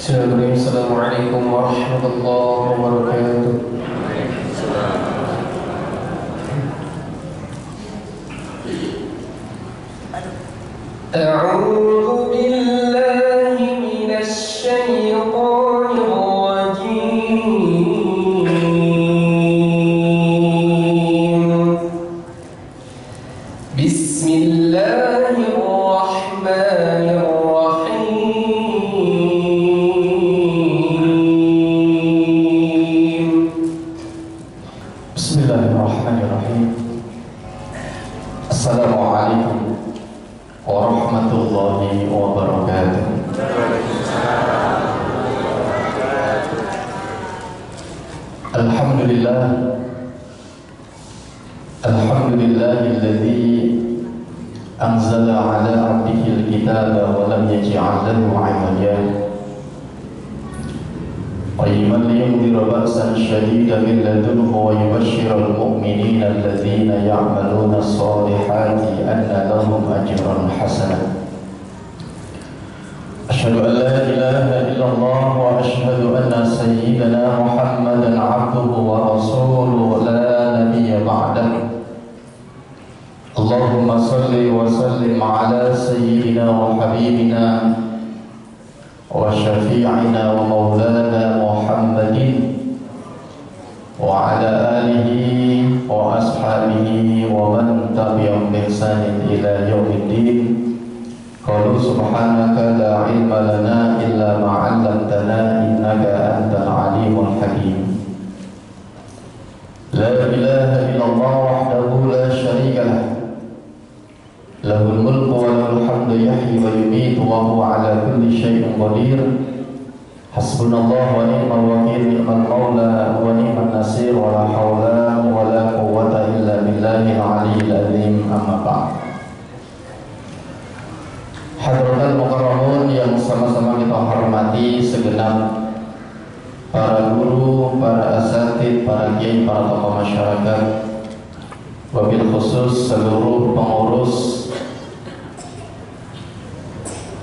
Assalamualaikum warahmatullahi wabarakatuh. A'udzu billahi minasy syaithanir rajim. Bismillahirrahmanirrahim. Bismillahirrahmanirrahim. Assalamualaikum warahmatullahi wabarakatuh. Alhamdulillah, alhamdulillahilladzi anzala ala abdihi alkitaba wa lam yaj'al lahu 'iwaja qayyiman liyundhira ba'san shadidan min ladunhu wa yubashshiral mu'minina alladhina ya'maluna as-solihati anna lahum ajran hasanan. Asyhadu an la ilaha illallah wa asyhadu anna sayyidana Muhammadan 'abduhu wa rasuluhu la nabiyya ba'dahu. Allahumma salli wa sallim ala sayyidina wa habibina wa syafi'ina wa maulana Muhammadin wa ala alihi wa ashabihi wa man tabi'ahum bi ihsanin ila yaumiddin. Qalu subhanaka la ilma lana illa ma 'allamtana innaka antal alimul hakim. La ilaha illallah wahdahu la syarika lah, lahul mulku wa lahul hamdu yahyi wa yumiitu wa huwa ala kulli syai'in qadir. Hasbunallahu wa ni'mal wakeel, ni'mal maula wa ni'man nasir, wa la haula wa la quwwata illa billahil aliyyil azim. Amma ba'd. Hadratul mukarramun yang sama-sama kita hormati segenap para guru, para asatidz, para kiai, para tokoh masyarakat, wabil khusus seluruh pengurus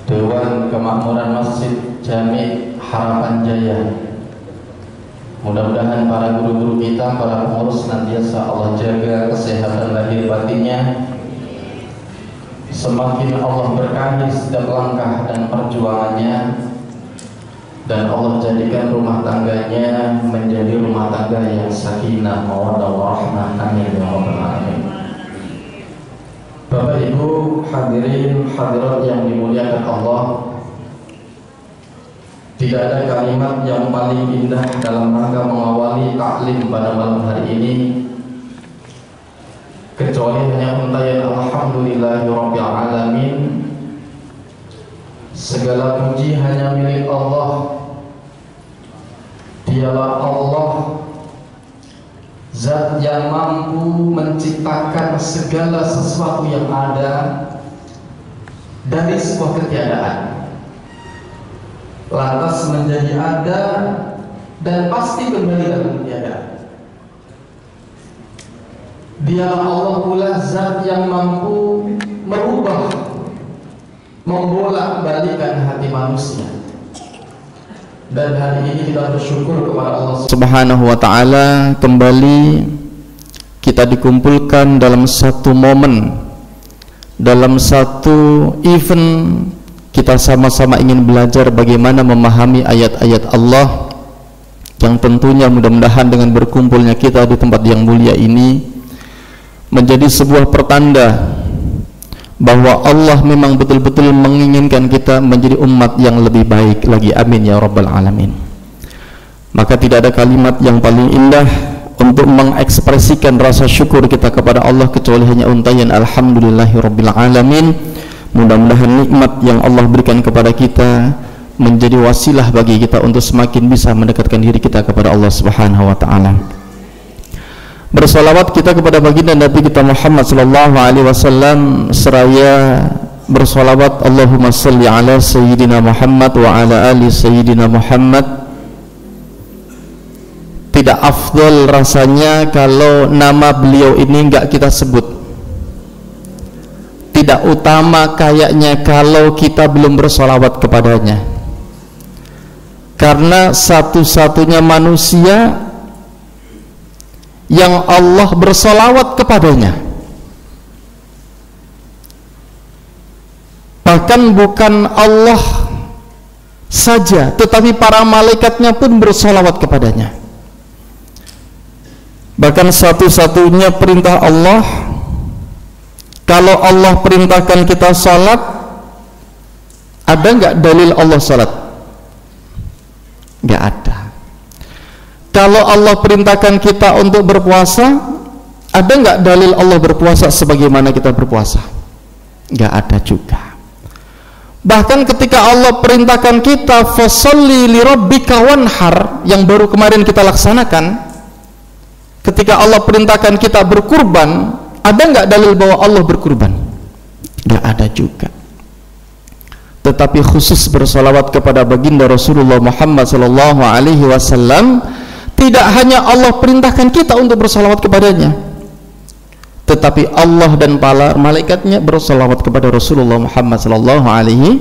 Dewan Kemakmuran Masjid Jami Harapan Jaya. Mudah-mudahan para guru-guru kita, para pengurus senantiasa Allah jaga kesehatan lahir batinnya, semakin Allah berkahi setiap langkah dan perjuangannya, dan Allah jadikan rumah tangganya menjadi rumah tangga yang sakinah, mawaddah, warahmah. Amin ya rabbal alamin. Bapak Ibu hadirin hadirat yang dimuliakan Allah, tidak ada kalimat yang paling indah dalam rangka mengawali taklim pada malam hari ini kecuali hanya untayan alhamdulillahirabbil alamin. Segala puji hanya milik Allah. Dialah Allah, Zat yang mampu menciptakan segala sesuatu yang ada dari sebuah ketiadaan, lantas menjadi ada dan pasti kembali dalam ketiadaan. Dialah Allah pula Zat yang mampu merubah, membolak-balikan hati manusia. Dan hari ini kita bersyukur kepada Allah Subhanahu wa ta'ala, kembali kita dikumpulkan dalam satu momen, dalam satu event. Kita sama-sama ingin belajar bagaimana memahami ayat-ayat Allah, yang tentunya mudah-mudahan dengan berkumpulnya kita di tempat yang mulia ini menjadi sebuah pertanda bahwa Allah memang betul-betul menginginkan kita menjadi umat yang lebih baik lagi. Amin ya rabbal alamin. Maka tidak ada kalimat yang paling indah untuk mengekspresikan rasa syukur kita kepada Allah kecuali hanya untayan alhamdulillahirabbil alamin. Mudah-mudahan nikmat yang Allah berikan kepada kita menjadi wasilah bagi kita untuk semakin bisa mendekatkan diri kita kepada Allah Subhanahu wa ta'ala. Bersolawat kita kepada baginda Nabi kita Muhammad sallallahu alaihi wasallam, seraya bersolawat Allahumma salli ala sayyidina Muhammad wa ala ali sayyidina Muhammad. Tidak afdal rasanya kalau nama beliau ini enggak kita sebut. Tidak utama kayaknya kalau kita belum bersolawat kepadanya. karena satu-satunya manusia yang Allah bersolawat kepadanya. Bahkan bukan Allah saja, tetapi para malaikatnya pun bersolawat kepadanya. Bahkan satu-satunya perintah Allah, kalau Allah perintahkan kita salat, ada nggak dalil Allah salat? Nggak ada. Kalau Allah perintahkan kita untuk berpuasa, ada nggak dalil Allah berpuasa sebagaimana kita berpuasa? Nggak ada juga. Bahkan ketika Allah perintahkan kita fasholli lirabbika wanhar, yang baru kemarin kita laksanakan, ketika Allah perintahkan kita berkurban, ada nggak dalil bahwa Allah berkurban? Nggak ada juga. Tetapi khusus bersalawat kepada baginda Rasulullah Muhammad sallallahu alaihi wasallam, tidak hanya Allah perintahkan kita untuk bersalawat kepadanya, tetapi Allah dan para malaikatnya bersalawat kepada Rasulullah Muhammad sallallahu alaihi.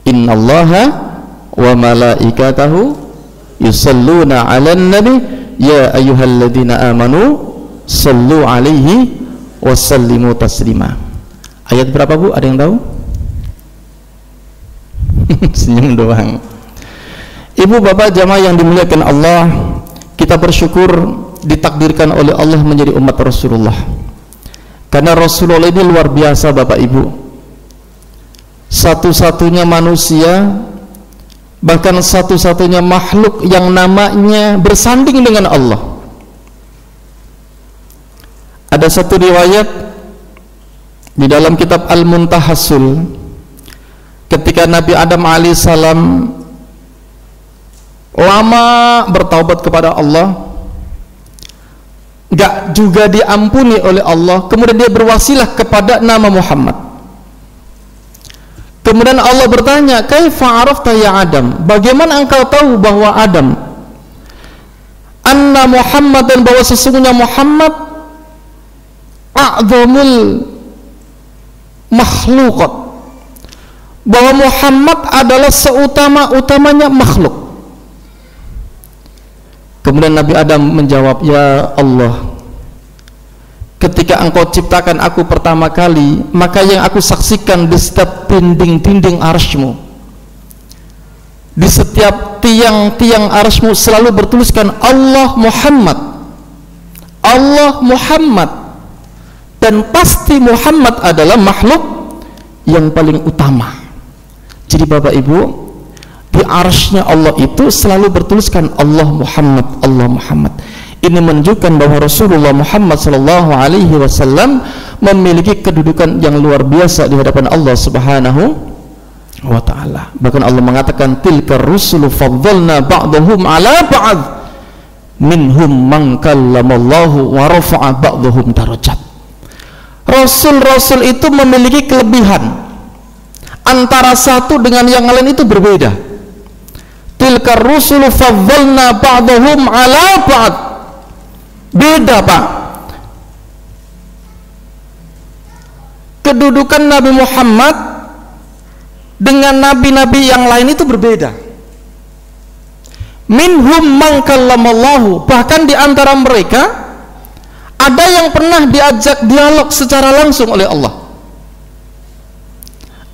Innallaha wa malaikatahu yusalluna 'alan nabi ya ayyuhalladzina amanu sallu alaihi wa sallimu taslima. Ayat berapa, Bu? Ada yang tahu? Senyum doang. Ibu bapak jamaah yang dimuliakan Allah, kita bersyukur ditakdirkan oleh Allah menjadi umat Rasulullah. Karena Rasulullah ini luar biasa bapak ibu, satu-satunya manusia, bahkan satu-satunya makhluk yang namanya bersanding dengan Allah. Ada satu riwayat di dalam kitab Al-Muntahasul, ketika Nabi Adam alaihissalam lama bertaubat kepada Allah, gak juga diampuni oleh Allah, kemudian dia berwasilah kepada nama Muhammad. Kemudian Allah bertanya, kaifa arafta ya Adam, bagaimana engkau tahu bahwa Adam, anna Muhammad, dan bahwa sesungguhnya Muhammad a'zamul makhluqat, bahwa Muhammad adalah seutama-utamanya makhluk. Kemudian Nabi Adam menjawab, ya Allah, ketika engkau ciptakan aku pertama kali, maka yang aku saksikan di setiap dinding-dinding arsy-Mu, di setiap tiang-tiang arsy-Mu selalu bertuliskan Allah Muhammad, Allah Muhammad, dan pasti Muhammad adalah makhluk yang paling utama. Jadi bapak ibu, di arsy-Nya Allah itu selalu bertuliskan Allah Muhammad, Allah Muhammad. Ini menunjukkan bahwa Rasulullah Muhammad sallallahu alaihi wasallam memiliki kedudukan yang luar biasa di hadapan Allah Subhanahu wa taala. Bahkan Allah mengatakan, tilkar rusulu faddalna ba'dahum ala ba'd minhum man kallamallahu wa rafa'a ba'dahum darajat. Rasul-rasul itu memiliki kelebihan, antara satu dengan yang lain itu berbeda. Tilkar rusulu faddalna ba'dahum ala ba'd, beda pak. Kedudukan Nabi Muhammad dengan nabi-nabi yang lain itu berbeda. Minhum man kallamallahu, bahkan di antara mereka ada yang pernah diajak dialog secara langsung oleh Allah.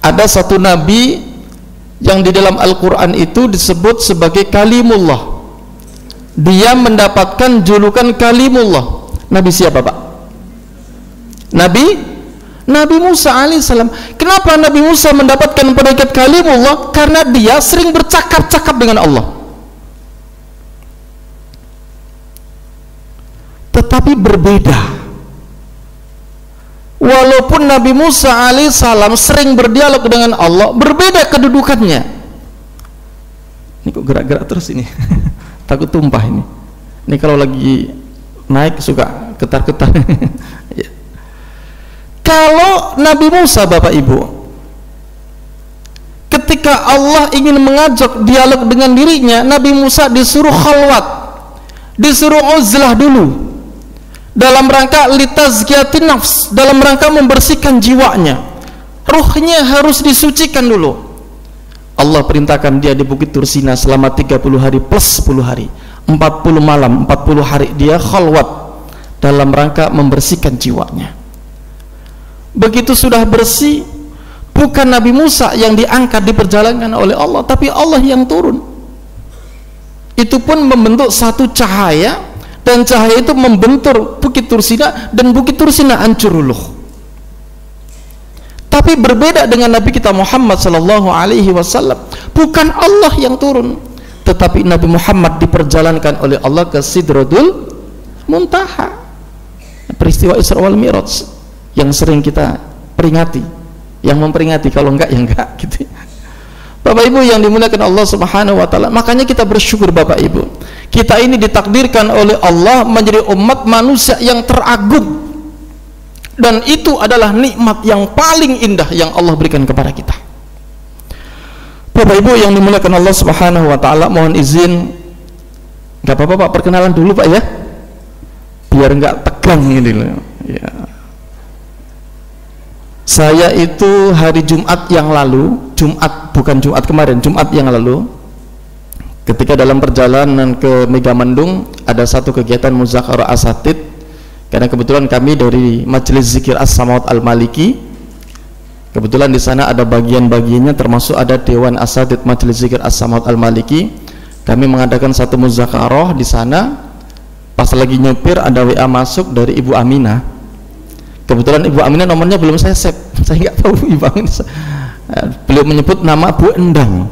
Ada satu nabi yang di dalam Al-Quran itu disebut sebagai kalimullah, dia mendapatkan julukan kalimullah. Nabi siapa pak? Nabi Musa alaihissalam. Kenapa Nabi Musa mendapatkan predikat kalimullah? Karena dia sering bercakap-cakap dengan Allah. Tetapi berbeda, walaupun Nabi Musa alaihissalam sering berdialog dengan Allah, berbeda kedudukannya. Ini kok gerak-gerak terus ini takut tumpah ini. Ini kalau lagi naik suka getar-getar. Kalau Nabi Musa bapak ibu, ketika Allah ingin mengajak dialog dengan dirinya, Nabi Musa disuruh khalwat, disuruh uzlah dulu, dalam rangka litazkiyatin nafs, dalam rangka membersihkan jiwanya. Ruhnya harus disucikan dulu. Allah perintahkan dia di Bukit Tursina selama 30 hari plus 10 hari, 40 malam 40 hari dia khalwat dalam rangka membersihkan jiwanya. Begitu sudah bersih, bukan Nabi Musa yang diangkat diperjalankan oleh Allah, tapi Allah yang turun. Itu pun membentuk satu cahaya, dan cahaya itu membentur Bukit Tursina, dan Bukit Tursina hancur luluh. Tapi berbeda dengan Nabi kita Muhammad sallallahu alaihi wasallam, bukan Allah yang turun, tetapi Nabi Muhammad diperjalankan oleh Allah ke Sidratul Muntaha. Peristiwa Isra wal Mi'raj yang sering kita peringati, yang memperingati, kalau enggak ya enggak gitu. Bapak Ibu yang dimuliakan Allah Subhanahu wa taala, makanya kita bersyukur Bapak Ibu. Kita ini ditakdirkan oleh Allah menjadi umat manusia yang teragung, dan itu adalah nikmat yang paling indah yang Allah berikan kepada kita. Bapak Ibu yang dimuliakan Allah Subhanahu wa taala, mohon izin, enggak apa-apa Pak, perkenalan dulu Pak ya, biar enggak tegang ini loh ya. Saya itu hari Jumat yang lalu, Jumat bukan Jumat kemarin, Jumat yang lalu, ketika dalam perjalanan ke Megamendung ada satu kegiatan muzakarah asatid, karena kebetulan kami dari Majelis Zikir As-Samawat Al-Maliki, kebetulan di sana ada bagian-bagiannya, termasuk ada Dewan Asatid Majelis Zikir As-Samawat Al-Maliki. Kami mengadakan satu muzakarah di sana. Pas lagi nyopir ada WA masuk dari Ibu Aminah. Kebetulan Ibu Aminah nomornya belum saya save, saya nggak tahu Ibu Aminah. Beliau menyebut nama Bu Endang.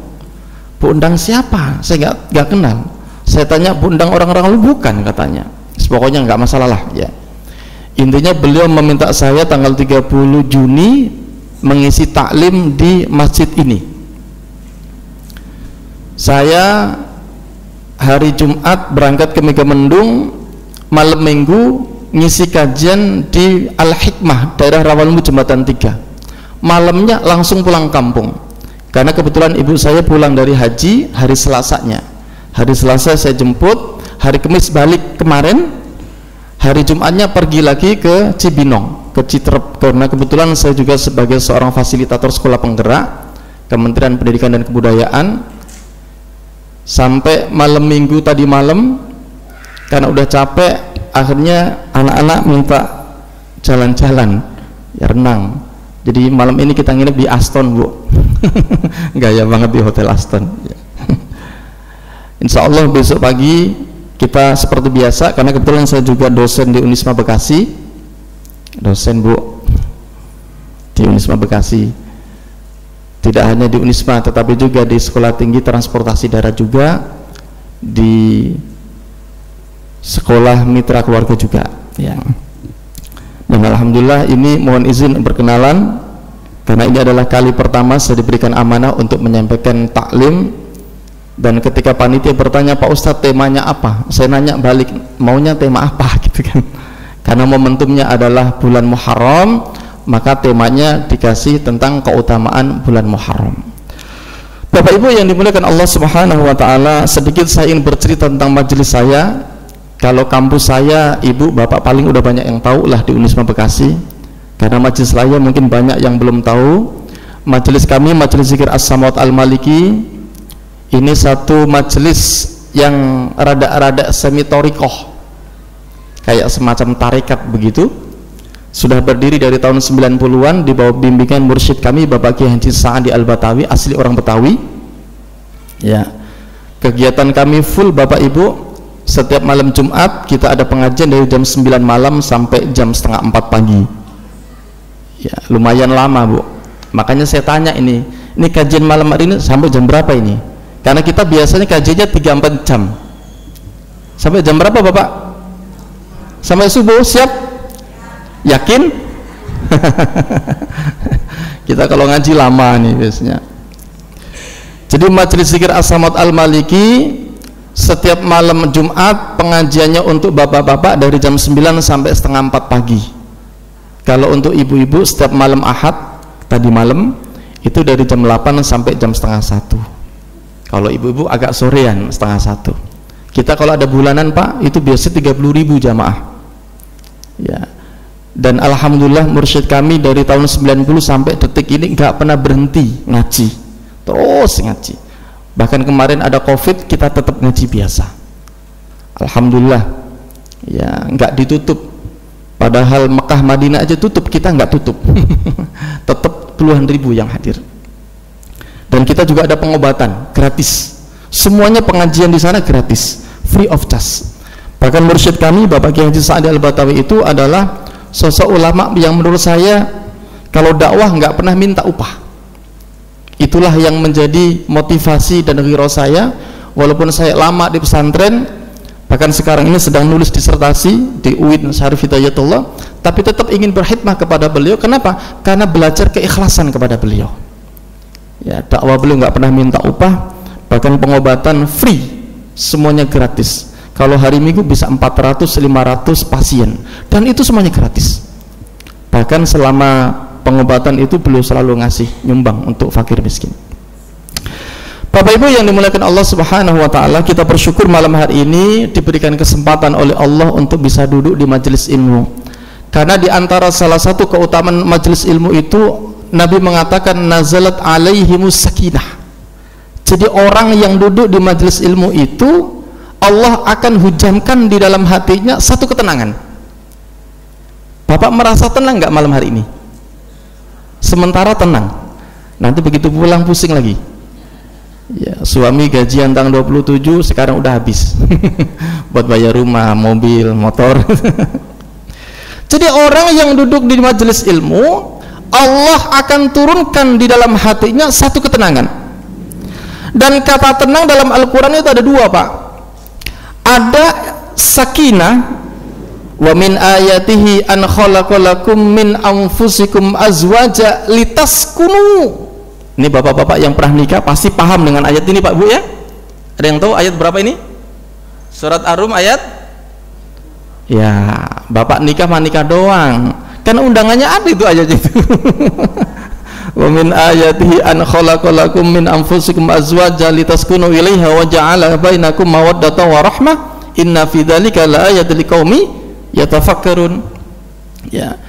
Bu Endang siapa? Saya nggak kenal. Saya tanya, Bu Endang orang-orang lu? Bukan katanya. Pokoknya nggak masalah lah ya. Intinya beliau meminta saya tanggal 30 Juni mengisi taklim di masjid ini. Saya hari Jumat berangkat ke Megamendung, malam Minggu ngisi kajian di Al-Hikmah daerah Rawalumbu Jembatan 3. Malamnya langsung pulang kampung, karena kebetulan ibu saya pulang dari haji hari Selasanya. Hari Selasa saya jemput, hari Kamis balik kemarin, hari Jumatnya pergi lagi ke Cibinong, ke Citerep, karena kebetulan saya juga sebagai seorang fasilitator sekolah penggerak Kementerian Pendidikan dan Kebudayaan. Sampai malam Minggu tadi malam, karena udah capek, akhirnya anak-anak minta jalan-jalan ya, renang. Jadi malam ini kita nginep di Aston Bu. Gaya banget di Hotel Aston ya. Insya Allah besok pagi kita seperti biasa, karena kebetulan saya juga dosen di Unisma Bekasi, dosen Bu di Unisma Bekasi. Tidak hanya di Unisma, tetapi juga di Sekolah Tinggi Transportasi Darat, juga di Sekolah Mitra Keluarga juga ya. Dan alhamdulillah ini mohon izin berkenalan, karena ini adalah kali pertama saya diberikan amanah untuk menyampaikan taklim. Dan ketika panitia bertanya, Pak Ustadz temanya apa, saya nanya balik, maunya tema apa gitu kan. Karena momentumnya adalah bulan Muharram, maka temanya dikasih tentang keutamaan bulan Muharram. Bapak Ibu yang dimuliakan Allah Subhanahu wa taala, sedikit saya ingin bercerita tentang majelis saya. Kalau kampus saya, Ibu Bapak paling udah banyak yang tahu lah di Unisma Bekasi. Karena majelis saya mungkin banyak yang belum tahu. Majelis kami, Majelis Zikir As-Samawat Al-Maliki, ini satu majelis yang rada-rada semi torikoh, kayak semacam tarekat begitu. Sudah berdiri dari tahun 90-an di bawah bimbingan mursyid kami Bapak Kiai Haji Sa'adi Al-Batawi, asli orang Betawi ya. Kegiatan kami full Bapak Ibu. Setiap malam Jumat kita ada pengajian dari jam 9 malam sampai jam setengah 4 pagi ya, lumayan lama Bu. Makanya saya tanya, ini kajian malam hari ini sampai jam berapa ini? Karena kita biasanya kajiannya 3-4 jam. Sampai jam berapa Bapak? Sampai subuh, siap? Yakin? Kita kalau ngaji lama nih biasanya. Jadi Majelis Zikir As-Samawat Al-Maliki setiap malam Jumat pengajiannya untuk bapak-bapak dari jam 9 sampai setengah 4 pagi. Kalau untuk ibu-ibu setiap malam Ahad tadi malam itu dari jam 8 sampai jam setengah 1. Kalau ibu-ibu agak sorean setengah 1. Kita kalau ada bulanan Pak itu biasa 30.000 jamaah ya. Dan alhamdulillah mursyid kami dari tahun 90 sampai detik ini nggak pernah berhenti ngaji, terus ngaji. Bahkan kemarin ada COVID, kita tetap ngaji biasa. Alhamdulillah, ya nggak ditutup. Padahal Mekah Madinah aja tutup, kita nggak tutup. Tetap puluhan ribu yang hadir. Dan kita juga ada pengobatan gratis. Semuanya pengajian di sana gratis, free of charge. Bahkan mursyid kami Bapak Kiai Haji Sa'di Al-Batawi itu adalah sosok ulama yang menurut saya kalau dakwah nggak pernah minta upah. Itulah yang menjadi motivasi dan ghirah saya, walaupun saya lama di pesantren, bahkan sekarang ini sedang nulis disertasi di UIN Syarif Hidayatullah, tapi tetap ingin berkhidmah kepada beliau. Kenapa? Karena belajar keikhlasan kepada beliau. Ya, dakwah beliau nggak pernah minta upah, bahkan pengobatan free, semuanya gratis. Kalau hari Minggu bisa 400-500 pasien, dan itu semuanya gratis. Bahkan selama pengobatan itu beliau selalu ngasih nyumbang untuk fakir miskin. Bapak Ibu yang dimuliakan Allah Subhanahu wa taala, kita bersyukur malam hari ini diberikan kesempatan oleh Allah untuk bisa duduk di majelis ilmu. Karena di antara salah satu keutamaan majelis ilmu itu Nabi mengatakan nazalat alaihimus sakinah. Jadi orang yang duduk di majelis ilmu itu Allah akan hujamkan di dalam hatinya satu ketenangan. Bapak merasa tenang nggak malam hari ini? Sementara tenang, nanti begitu pulang pusing lagi. Ya, suami gajian tanggal 27 sekarang udah habis buat bayar rumah, mobil, motor. Jadi orang yang duduk di majelis ilmu, Allah akan turunkan di dalam hatinya satu ketenangan. Dan kata tenang dalam Al-Quran itu ada dua, Pak. Ada sakinah, wa min ayatihi an khalaqalakum min anfusikum azwaja litaskunu. Ini bapak-bapak yang pernah nikah pasti paham dengan ayat ini, Pak Bu ya. Ada yang tahu ayat berapa ini? Surat Ar-Rum ayat? Ya, bapak nikah mah nikah doang. Kan undangannya ada itu ayat itu. Wa min ayatihi an khalaqalakum min anfusikum azwaja litaskunu ilaiha wa ja'ala bainakum mawaddatan wa rahmah. Inna fi dzalika laayatil liqaumi yatafakkarun. Ya.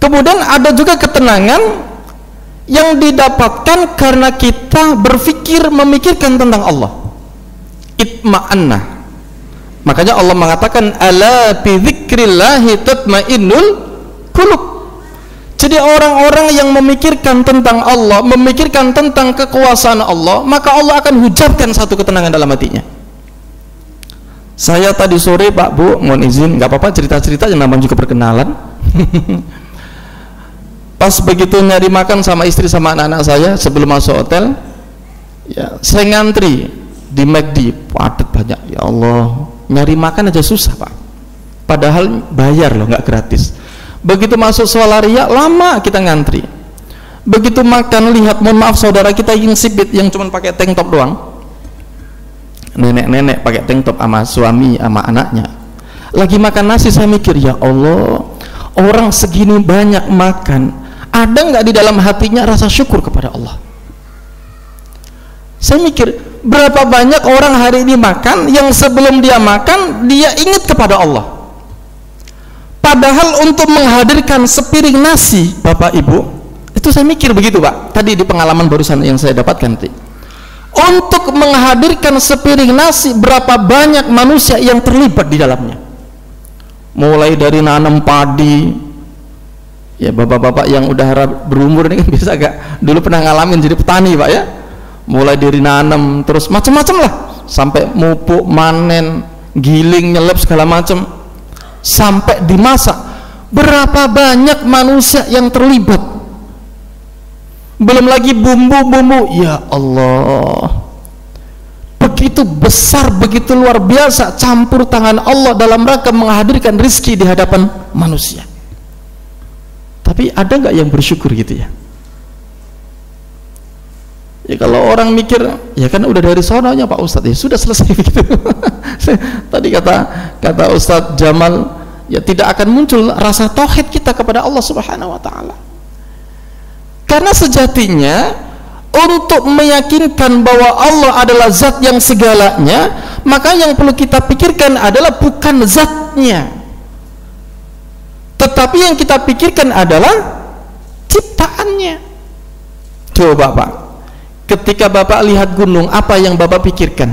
Kemudian ada juga ketenangan yang didapatkan karena kita berpikir memikirkan tentang Allah. Itma'anna. Makanya Allah mengatakan ala bi dzikrillahi tatmainnul qulub. Jadi orang-orang yang memikirkan tentang Allah, memikirkan tentang kekuasaan Allah, maka Allah akan hujamkan satu ketenangan dalam hatinya. Saya tadi sore, Pak Bu, mohon izin, nggak apa-apa cerita-cerita yang namanya juga perkenalan. Pas begitu nyari makan sama istri sama anak-anak saya sebelum masuk hotel, ya, saya ngantri di McD, padat banyak. Ya Allah, nyari makan aja susah, Pak. Padahal bayar loh, nggak gratis. Begitu masuk Swalaria, lama kita ngantri. Begitu makan, lihat, mohon maaf saudara kita yang sipit, yang cuma pakai tank top doang. Nenek-nenek pakai tank top sama suami sama anaknya lagi makan nasi. Saya mikir, ya Allah, orang segini banyak makan, ada nggak di dalam hatinya rasa syukur kepada Allah? Saya mikir, berapa banyak orang hari ini makan yang sebelum dia makan dia ingat kepada Allah, padahal untuk menghadirkan sepiring nasi, Bapak Ibu, itu saya mikir begitu, Pak, tadi di pengalaman barusan yang saya dapatkan tadi. Untuk menghadirkan sepiring nasi, berapa banyak manusia yang terlibat di dalamnya. Mulai dari nanam padi, ya bapak-bapak yang udah berumur ini kan bisa gak dulu pernah ngalamin jadi petani, Pak ya. Mulai dari nanam, terus macam-macam lah, sampai mupuk, manen, giling, nyelep segala macam, sampai dimasak. Berapa banyak manusia yang terlibat. Belum lagi bumbu-bumbu, ya Allah, begitu besar, begitu luar biasa campur tangan Allah dalam rangka menghadirkan rizki di hadapan manusia. Tapi ada nggak yang bersyukur gitu ya? Ya kalau orang mikir, ya kan udah dari sononya Pak Ustadz, ya sudah selesai gitu. Tadi kata Ustadz Jamal, ya tidak akan muncul rasa tauhid kita kepada Allah Subhanahu wa taala. Karena sejatinya untuk meyakinkan bahwa Allah adalah zat yang segalanya, maka yang perlu kita pikirkan adalah bukan zatnya, tetapi yang kita pikirkan adalah ciptaannya. Coba Pak, ketika Bapak lihat gunung, apa yang Bapak pikirkan?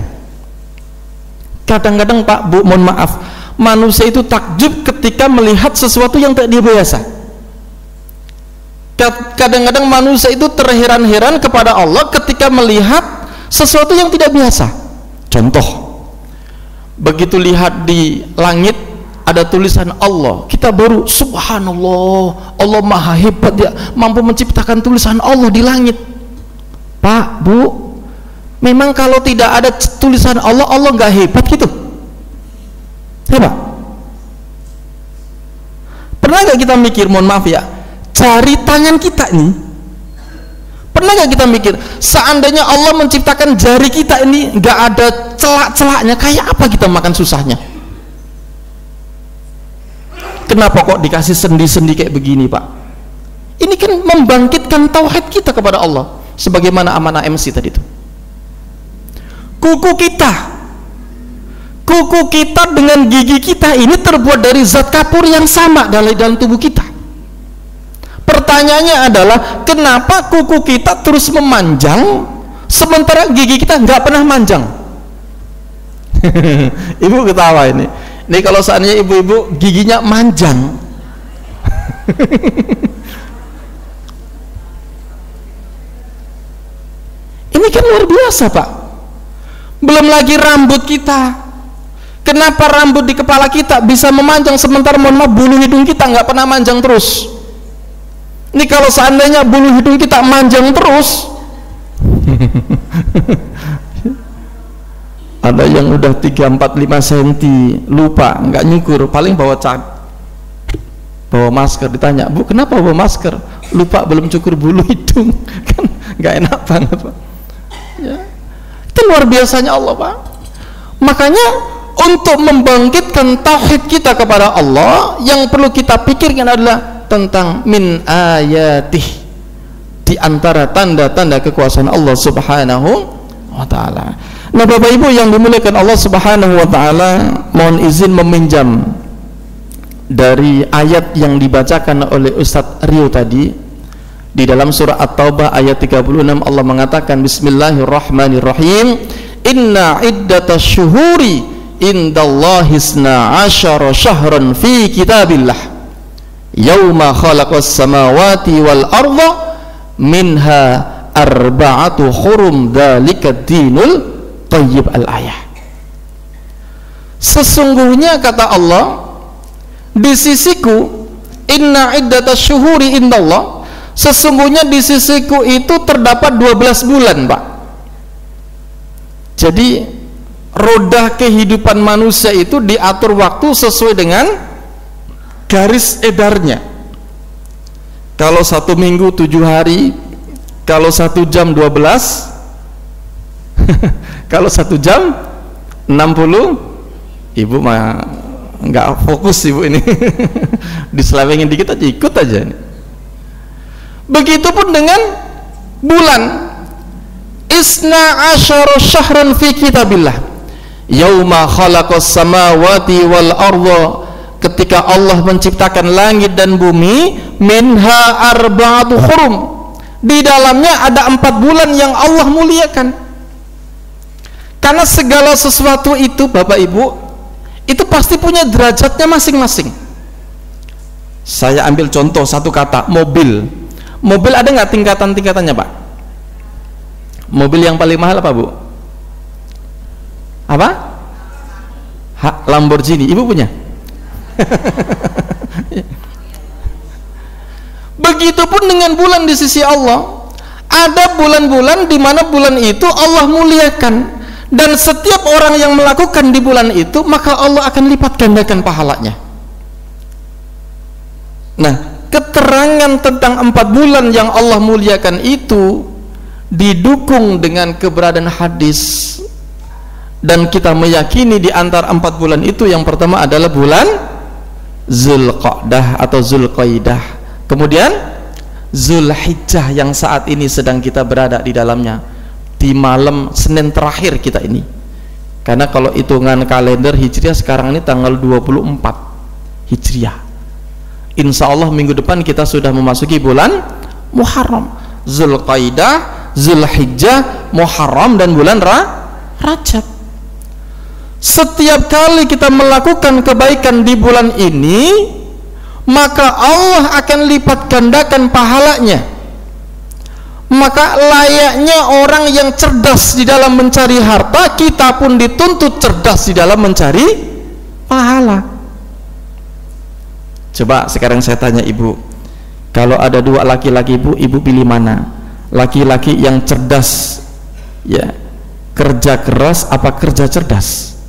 Kadang-kadang Pak, Bu, mohon maaf, manusia itu takjub ketika melihat sesuatu yang tak biasa. Kadang-kadang manusia itu terheran-heran kepada Allah ketika melihat sesuatu yang tidak biasa. Contoh, begitu lihat di langit ada tulisan Allah, kita baru subhanallah, Allah maha hebat, dia mampu menciptakan tulisan Allah di langit. Pak, Bu, memang kalau tidak ada tulisan Allah, Allah nggak hebat gitu? Ya Pak? Pernah nggak kita mikir, mohon maaf ya, jari tangan kita ini, pernah nggak kita mikir, seandainya Allah menciptakan jari kita ini nggak ada celak-celaknya, kayak apa kita makan susahnya? Kenapa kok dikasih sendi-sendi kayak begini, Pak? Ini kan membangkitkan tauhid kita kepada Allah, sebagaimana amanah MC tadi itu. Kuku kita dengan gigi kita ini terbuat dari zat kapur yang sama dalam tubuh kita. Pertanyaannya adalah, kenapa kuku kita terus memanjang sementara gigi kita nggak pernah manjang? Ibu ketawa ini. Ini kalau seandainya ibu-ibu giginya manjang, ini kan luar biasa, Pak. Belum lagi rambut kita. Kenapa rambut di kepala kita bisa memanjang sementara mohon maaf bulu hidung kita nggak pernah manjang terus? Ini kalau seandainya bulu hidung kita manjang terus, ada yang udah 3, 4, 5 cm lupa, nggak nyukur, paling bawa masker, ditanya, Bu, kenapa bawa masker? Lupa belum cukur bulu hidung. Kan nggak enak banget, Pak ya. Itu luar biasanya Allah, Pak. Makanya untuk membangkitkan tauhid kita kepada Allah, yang perlu kita pikirkan adalah tentang min ayatih, di antara tanda-tanda kekuasaan Allah Subhanahu wa ta'ala. Nah, Bapak Ibu yang dimuliakan Allah Subhanahu wa ta'ala, mohon izin meminjam dari ayat yang dibacakan oleh Ustadz Rio tadi. Di dalam surah At-Taubah ayat 36 Allah mengatakan, Bismillahirrahmanirrahim, Inna iddatas syuhuri indallahi isna asyara syahran fi kitabillah Yawma khalaqas samawati wal arda minha arba'atu hurum dzalika dinul Tayyib al-ayah. Sesungguhnya kata Allah, di sisiku, inna iddatas syuhuri indallah, sesungguhnya di sisiku itu terdapat 12 bulan, Pak. Jadi roda kehidupan manusia itu diatur waktu sesuai dengan garis edarnya. Kalau 1 minggu 7 hari, kalau 1 jam 12, kalau 1 jam 60. Ibu mah nggak fokus ibu ini. Diselewengin dikit aja, ikut aja ini. Begitupun dengan bulan, isna asyara syahran fi kitabillah yauma khalaqas samawati wal arda, ketika Allah menciptakan langit dan bumi, minha arba'atu hurum, di dalamnya ada 4 bulan yang Allah muliakan. Karena segala sesuatu itu, Bapak Ibu, itu pasti punya derajatnya masing-masing. Saya ambil contoh satu kata, mobil. Mobil ada nggak tingkatan-tingkatannya, Pak? Mobil yang paling mahal apa, Bu? Apa? Lamborghini. Ibu punya? Begitupun dengan bulan di sisi Allah. Ada bulan-bulan di mana bulan itu Allah muliakan, dan setiap orang yang melakukan di bulan itu, maka Allah akan lipat gandakan pahalanya. Nah, keterangan tentang 4 bulan yang Allah muliakan itu didukung dengan keberadaan hadis, dan kita meyakini di antara 4 bulan itu yang pertama adalah bulan Zulqa'dah atau Zulqaidah, kemudian Zulhijjah yang saat ini sedang kita berada di dalamnya, di malam Senin terakhir kita ini. Karena kalau hitungan kalender Hijriah sekarang ini tanggal 24 Hijriah. Insya Allah minggu depan kita sudah memasuki bulan Muharram. Zulqaidah, Zulhijjah, Muharram, dan bulan Rajab. Setiap kali kita melakukan kebaikan di bulan ini, maka Allah akan lipat gandakan pahalanya. Maka layaknya orang yang cerdas di dalam mencari harta, kita pun dituntut cerdas di dalam mencari pahala. Coba sekarang saya tanya ibu, kalau ada dua laki-laki ibu pilih mana? Laki-laki yang cerdas, ya, kerja keras apa kerja cerdas?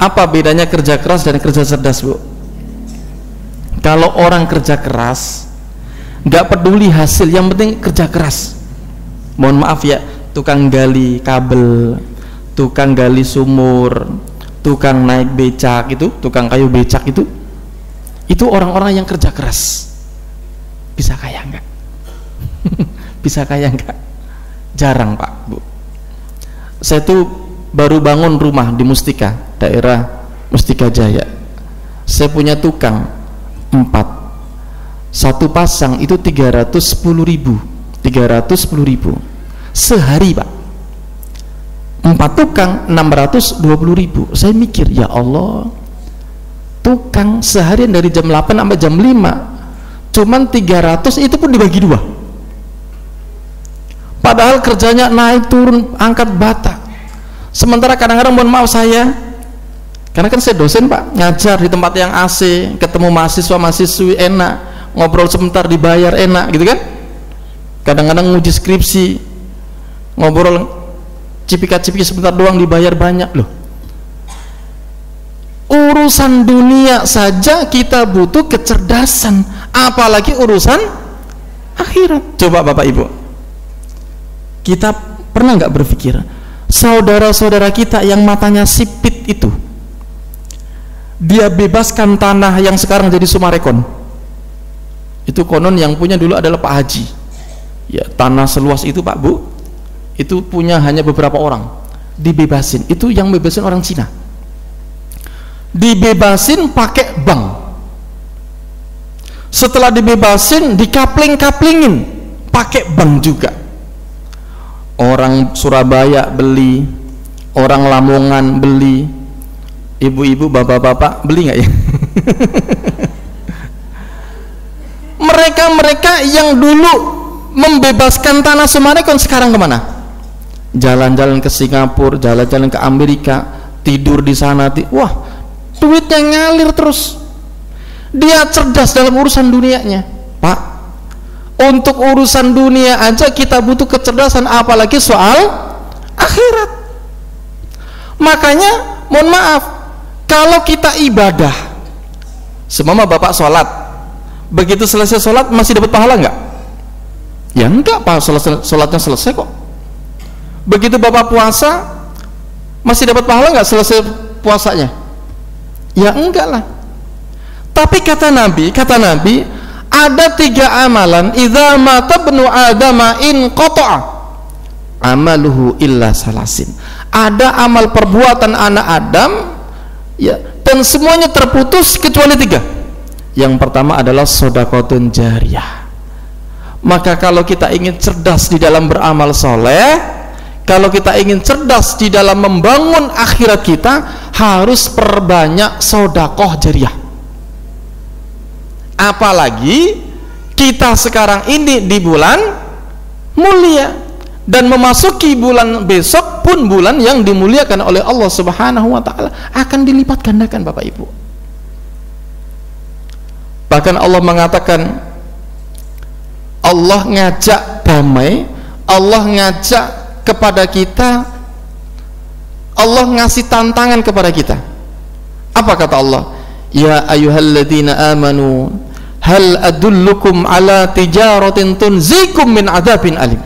Apa bedanya kerja keras dan kerja cerdas, Bu? Kalau orang kerja keras, nggak peduli hasil, yang penting kerja keras. Mohon maaf ya, tukang gali kabel, tukang gali sumur, tukang naik becak itu, tukang kayu becak itu orang-orang yang kerja keras. Bisa kaya enggak? Bisa kaya enggak? Jarang, Pak, Bu. Saya tuh baru bangun rumah di Mustika, daerah Mustika Jaya. Saya punya tukang 4, satu pasang itu 310.000 sehari, Pak. 4 tukang 620.000. Saya mikir, ya Allah, tukang seharian dari jam 8 sampai jam 5 cuman 300, itu pun dibagi 2. Padahal kerjanya naik turun angkat bata. Sementara kadang-kadang, mohon maaf saya, karena kan saya dosen, Pak, ngajar di tempat yang AC, ketemu mahasiswa-mahasiswi enak, ngobrol sebentar dibayar enak gitu kan. Kadang-kadang nguji skripsi, ngobrol cipika-cipiki sebentar doang dibayar banyak loh. Urusan dunia saja kita butuh kecerdasan, apalagi urusan akhirat. Coba Bapak Ibu, kita pernah nggak berpikir saudara-saudara kita yang matanya sipit itu, dia bebaskan tanah yang sekarang jadi Sumarekon. Itu konon yang punya dulu adalah Pak Haji. Ya, tanah seluas itu, Pak, Bu, itu punya hanya beberapa orang. Dibebasin, itu yang bebasin orang Cina. Dibebasin pakai bank. Setelah dibebasin, dikapling-kaplingin pakai bank juga. Orang Surabaya beli, orang Lamongan beli, ibu-ibu, bapak-bapak beli nggak ya? Mereka yang dulu membebaskan tanah Sumarekon sekarang kemana? Jalan-jalan ke Singapura, jalan-jalan ke Amerika, tidur di sana. Wah, duitnya ngalir terus. Dia cerdas dalam urusan dunianya, Pak. Untuk urusan dunia aja kita butuh kecerdasan, apalagi soal akhirat. Makanya, mohon maaf, kalau kita ibadah, semama Bapak sholat, begitu selesai sholat masih dapat pahala enggak? Ya enggak, Pak, sholatnya selesai kok. Begitu Bapak puasa, masih dapat pahala enggak selesai puasanya? Ya enggak lah. Tapi kata Nabi, ada 3 amalan, idza mata ibnu adama in qata'a amaluhu illa salasin. Ada amal perbuatan anak Adam, ya, dan semuanya terputus kecuali 3. Yang pertama adalah shadaqatun jariyah. Maka kalau kita ingin cerdas di dalam beramal soleh, kalau kita ingin cerdas di dalam membangun akhirat kita, harus perbanyak sedekah jariyah. Apalagi kita sekarang ini di bulan mulia, dan memasuki bulan besok pun bulan yang dimuliakan oleh Allah Subhanahu wa ta'ala, akan dilipat gandakan, Bapak Ibu. Bahkan Allah mengatakan, Allah ngajak damai, Allah ngajak kepada kita, Allah ngasih tantangan kepada kita. Apa kata Allah? Ya ayyuhalladzina amanu hal adullukum ala tijaratin tunzikum min adzabin alim.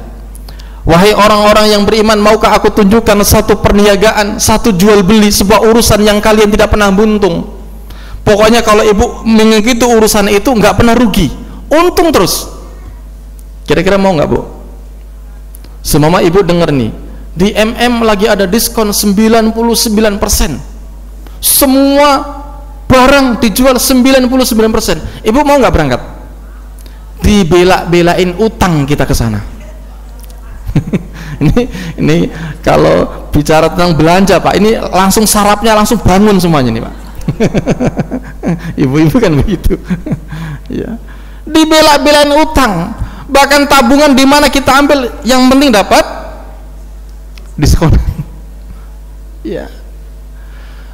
Wahai orang-orang yang beriman, maukah aku tunjukkan satu perniagaan, satu jual beli, sebuah urusan yang kalian tidak pernah buntung. Pokoknya kalau ibu mengikuti urusan itu nggak pernah rugi, untung terus. Kira-kira mau nggak, Bu? Semama ibu dengar nih, di lagi ada diskon 99%. Semua barang dijual 99%. Ibu mau nggak berangkat? dibela-belain utang kita ke sana. ini kalau bicara tentang belanja Pak, ini langsung sarafnya langsung bangun semuanya nih Pak. Ibu-ibu kan begitu. Ya, dibela-belain utang, bahkan tabungan di mana kita ambil yang penting dapat diskon. Ya,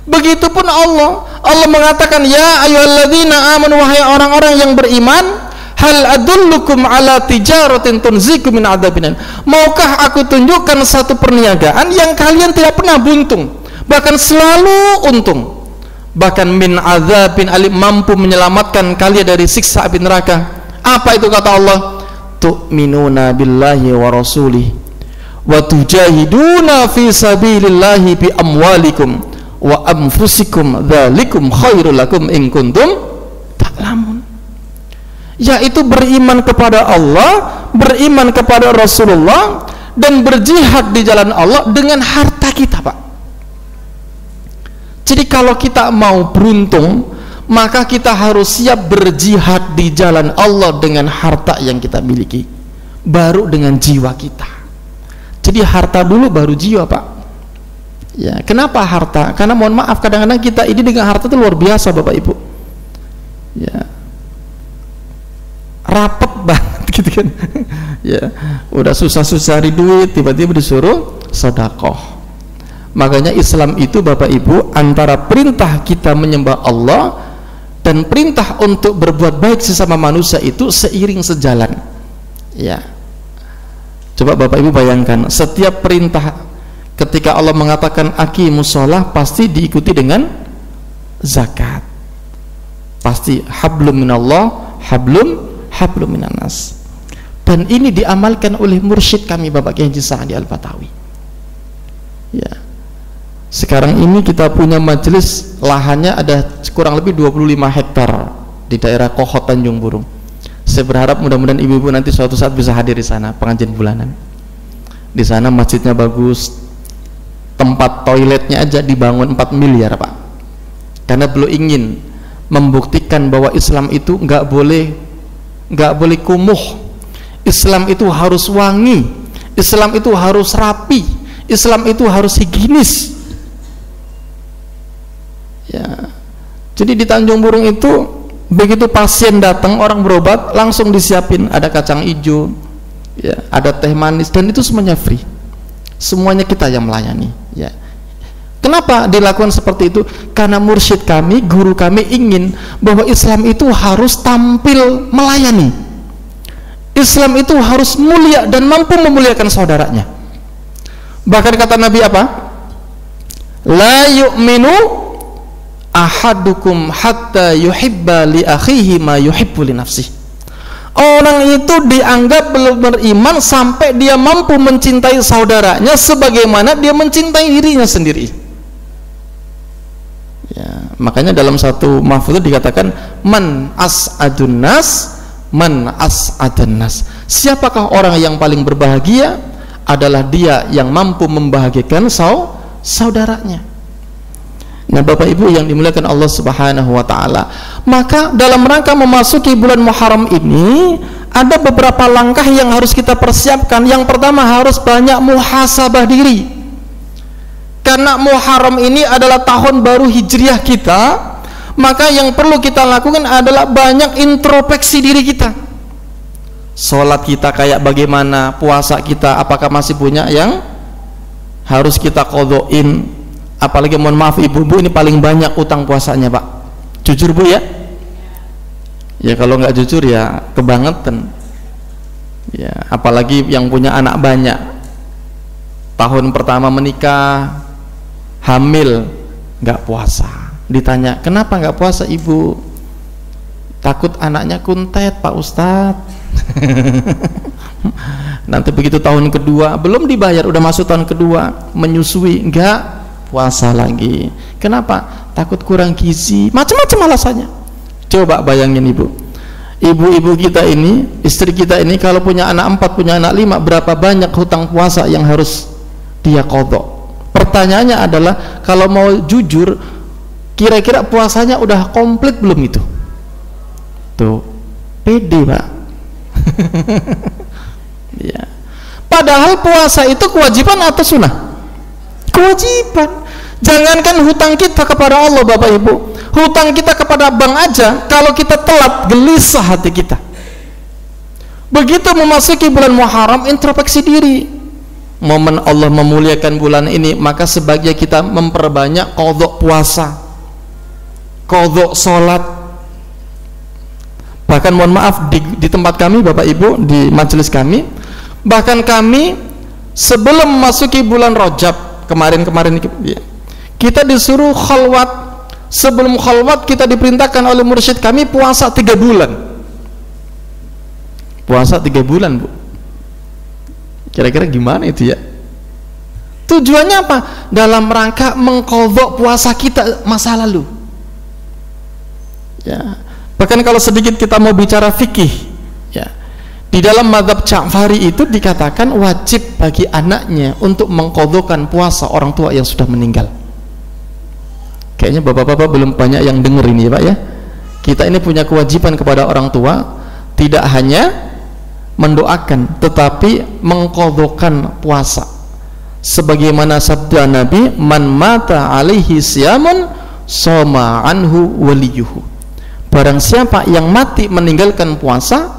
begitupun Allah mengatakan, ya ayyuhalladzina amanu, wahai orang-orang yang beriman, hal adullukum ala tijaratin tunzikum min adzabin. Maukah aku tunjukkan satu perniagaan yang kalian tidak pernah buntung, bahkan selalu untung, bahkan min adzabin alim, mampu menyelamatkan kalian dari siksa api neraka. Apa itu kata Allah? Tu'minuna billahi wa rasulih wa tujahiduna fi sabilillahi bi amwalikum wa anfusikum dzalikum khairul lakum in kuntum ta'lamun. Yaitu beriman kepada Allah, beriman kepada Rasulullah, dan berjihad di jalan Allah dengan harta kita Pak. Jadi kalau kita mau beruntung, maka kita harus siap berjihad di jalan Allah dengan harta yang kita miliki, baru dengan jiwa kita. Jadi harta dulu baru jiwa Pak. Ya, kenapa harta? Karena mohon maaf, kadang-kadang kita ini dengan harta itu luar biasa Bapak Ibu. Ya, rapet banget gitu kan. Ya, udah susah-susah cari duit, tiba-tiba disuruh sedekah. Makanya Islam itu Bapak Ibu, antara perintah kita menyembah Allah dan perintah untuk berbuat baik sesama manusia itu seiring sejalan. Ya, coba Bapak Ibu bayangkan, setiap perintah ketika Allah mengatakan aqimus shalah, pasti diikuti dengan zakat, pasti hablum minallah hablum minanas. Dan ini diamalkan oleh mursyid kami Bapak Kiai Haji Sa'di Al-Batawi. Ya, sekarang ini kita punya majelis, lahannya ada kurang lebih 25 hektar di daerah Kohot Tanjung Burung. Saya berharap mudah-mudahan ibu-ibu nanti suatu saat bisa hadir di sana pengajian bulanan. Di sana masjidnya bagus, tempat toiletnya aja dibangun 4 miliar Pak. Karena beliau ingin membuktikan bahwa Islam itu nggak boleh kumuh. Islam itu harus wangi, Islam itu harus rapi, Islam itu harus higienis. Ya, jadi di Tanjung Burung itu begitu pasien datang, orang berobat, langsung disiapin ada kacang hijau, ya, ada teh manis, dan itu semuanya free. Semuanya kita yang melayani. Ya, kenapa dilakukan seperti itu? Karena mursyid kami, guru kami ingin bahwa Islam itu harus tampil melayani. Islam itu harus mulia dan mampu memuliakan saudaranya. Bahkan kata Nabi apa? La yu'minu ahadukum hatta yuhibba li akhihi ma yuhibbu li nafsihi. Orang itu dianggap belum beriman sampai dia mampu mencintai saudaranya sebagaimana dia mencintai dirinya sendiri. Ya, makanya dalam satu mahfudz dikatakan man as'adun nas, man as'adun nas. Siapakah orang yang paling berbahagia? Adalah dia yang mampu membahagiakan saudaranya. Nah Bapak Ibu yang dimuliakan Allah Subhanahu wa ta'ala, maka dalam rangka memasuki bulan Muharram ini ada beberapa langkah yang harus kita persiapkan. Yang pertama, harus banyak muhasabah diri, karena Muharram ini adalah tahun baru hijriah kita. Maka yang perlu kita lakukan adalah banyak introspeksi diri kita. Sholat kita kayak bagaimana, puasa kita apakah masih punya yang harus kita qodhoin? Apalagi mohon maaf ibu-ibu, ini paling banyak utang puasanya Pak. Jujur Bu ya. Ya kalau nggak jujur ya kebangetan. Ya apalagi yang punya anak banyak, tahun pertama menikah, hamil, nggak puasa. Ditanya kenapa nggak puasa ibu? Takut anaknya kuntet Pak Ustadz. Nanti begitu tahun kedua belum dibayar, udah masuk tahun kedua menyusui, nggak puasa lagi. Kenapa? Takut kurang gizi, macam-macam alasannya. Coba bayangin ibu-ibu kita ini, istri kita ini kalau punya anak 4, punya anak 5, berapa banyak hutang puasa yang harus dia qodho. Pertanyaannya adalah, kalau mau jujur, kira-kira puasanya udah komplit belum itu? Tuh, pede Pak. Ya. Padahal puasa itu kewajiban atau sunnah? Kewajiban. Jangankan hutang kita kepada Allah Bapak Ibu, hutang kita kepada bank aja kalau kita telat, gelisah hati kita. Begitu memasuki bulan Muharram, introspeksi diri. Momen Allah memuliakan bulan ini, maka sebaiknya kita memperbanyak qadha puasa, qadha salat. Bahkan mohon maaf di tempat kami Bapak Ibu, di majelis kami, bahkan kami sebelum memasuki bulan Rajab kemarin kita disuruh khalwat. Sebelum khalwat kita diperintahkan oleh mursyid kami puasa 3 bulan. Puasa 3 bulan, Bu. Kira-kira gimana itu ya? Tujuannya apa? Dalam rangka mengqadha puasa kita masa lalu. Ya. Bahkan kalau sedikit kita mau bicara fikih, ya. Di dalam mazhab Ja'fari itu dikatakan wajib bagi anaknya untuk mengqadhakan puasa orang tua yang sudah meninggal. Kayaknya bapak-bapak belum banyak yang dengar ini ya Pak ya. Kita ini punya kewajiban kepada orang tua, tidak hanya mendoakan tetapi mengqadhakan puasa. Sebagaimana sabda Nabi, man mata alaihi siyamun shoma anhu waliyuhu. Barang siapa yang mati meninggalkan puasa,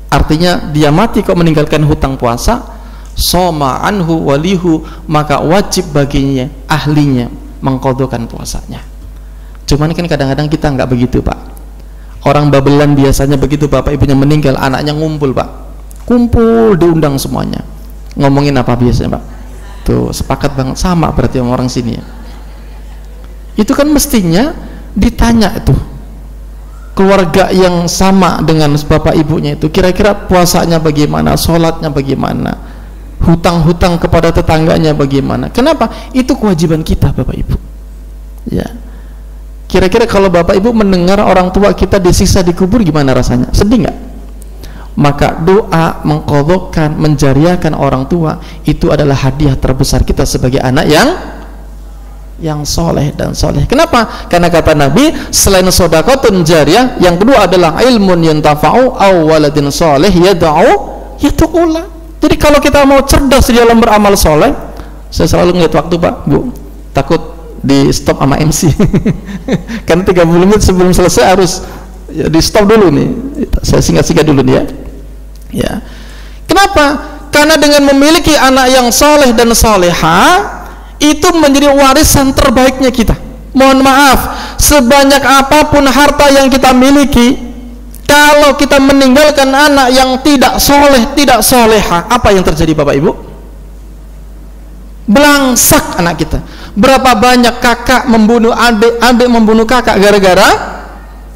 artinya dia mati kok meninggalkan hutang puasa, shoma anhu waliyuhu, maka wajib baginya ahlinya mengqadhakan puasanya. Cuman kan kadang-kadang kita nggak begitu Pak. Orang babelan biasanya begitu, bapak ibunya meninggal, anaknya ngumpul Pak, kumpul, diundang semuanya. Ngomongin apa biasanya Pak? Tuh sepakat banget, sama berarti orang sini ya. Itu kan mestinya ditanya itu keluarga yang sama dengan bapak ibunya itu, kira-kira puasanya bagaimana, sholatnya bagaimana, hutang-hutang kepada tetangganya bagaimana. Kenapa? Itu kewajiban kita bapak ibu ya. Kira-kira kalau bapak ibu mendengar orang tua kita disiksa di kubur, gimana rasanya? Sedih nggak? Maka doa mengqadhakan, menjariahkan orang tua itu adalah hadiah terbesar kita sebagai anak yang soleh dan soleh. Kenapa? Karena kata Nabi, selain sedekahun jariyah, yang kedua adalah ilmun yuntafa'u aw waladin soleh yad'u. Jadi kalau kita mau cerdas di dalam beramal soleh, saya selalu ngeliat waktu Pak Bu, takut di stop sama MC karena 30 menit sebelum selesai harus ya, di stop dulu nih. Saya singkat-singkat dulu nih ya. Ya. Kenapa? Karena dengan memiliki anak yang soleh dan soleha, itu menjadi warisan terbaiknya kita. Mohon maaf, sebanyak apapun harta yang kita miliki, kalau kita meninggalkan anak yang tidak soleh, tidak soleha, apa yang terjadi Bapak Ibu? Belangsak anak kita. Berapa banyak kakak membunuh adik, adik membunuh kakak gara-gara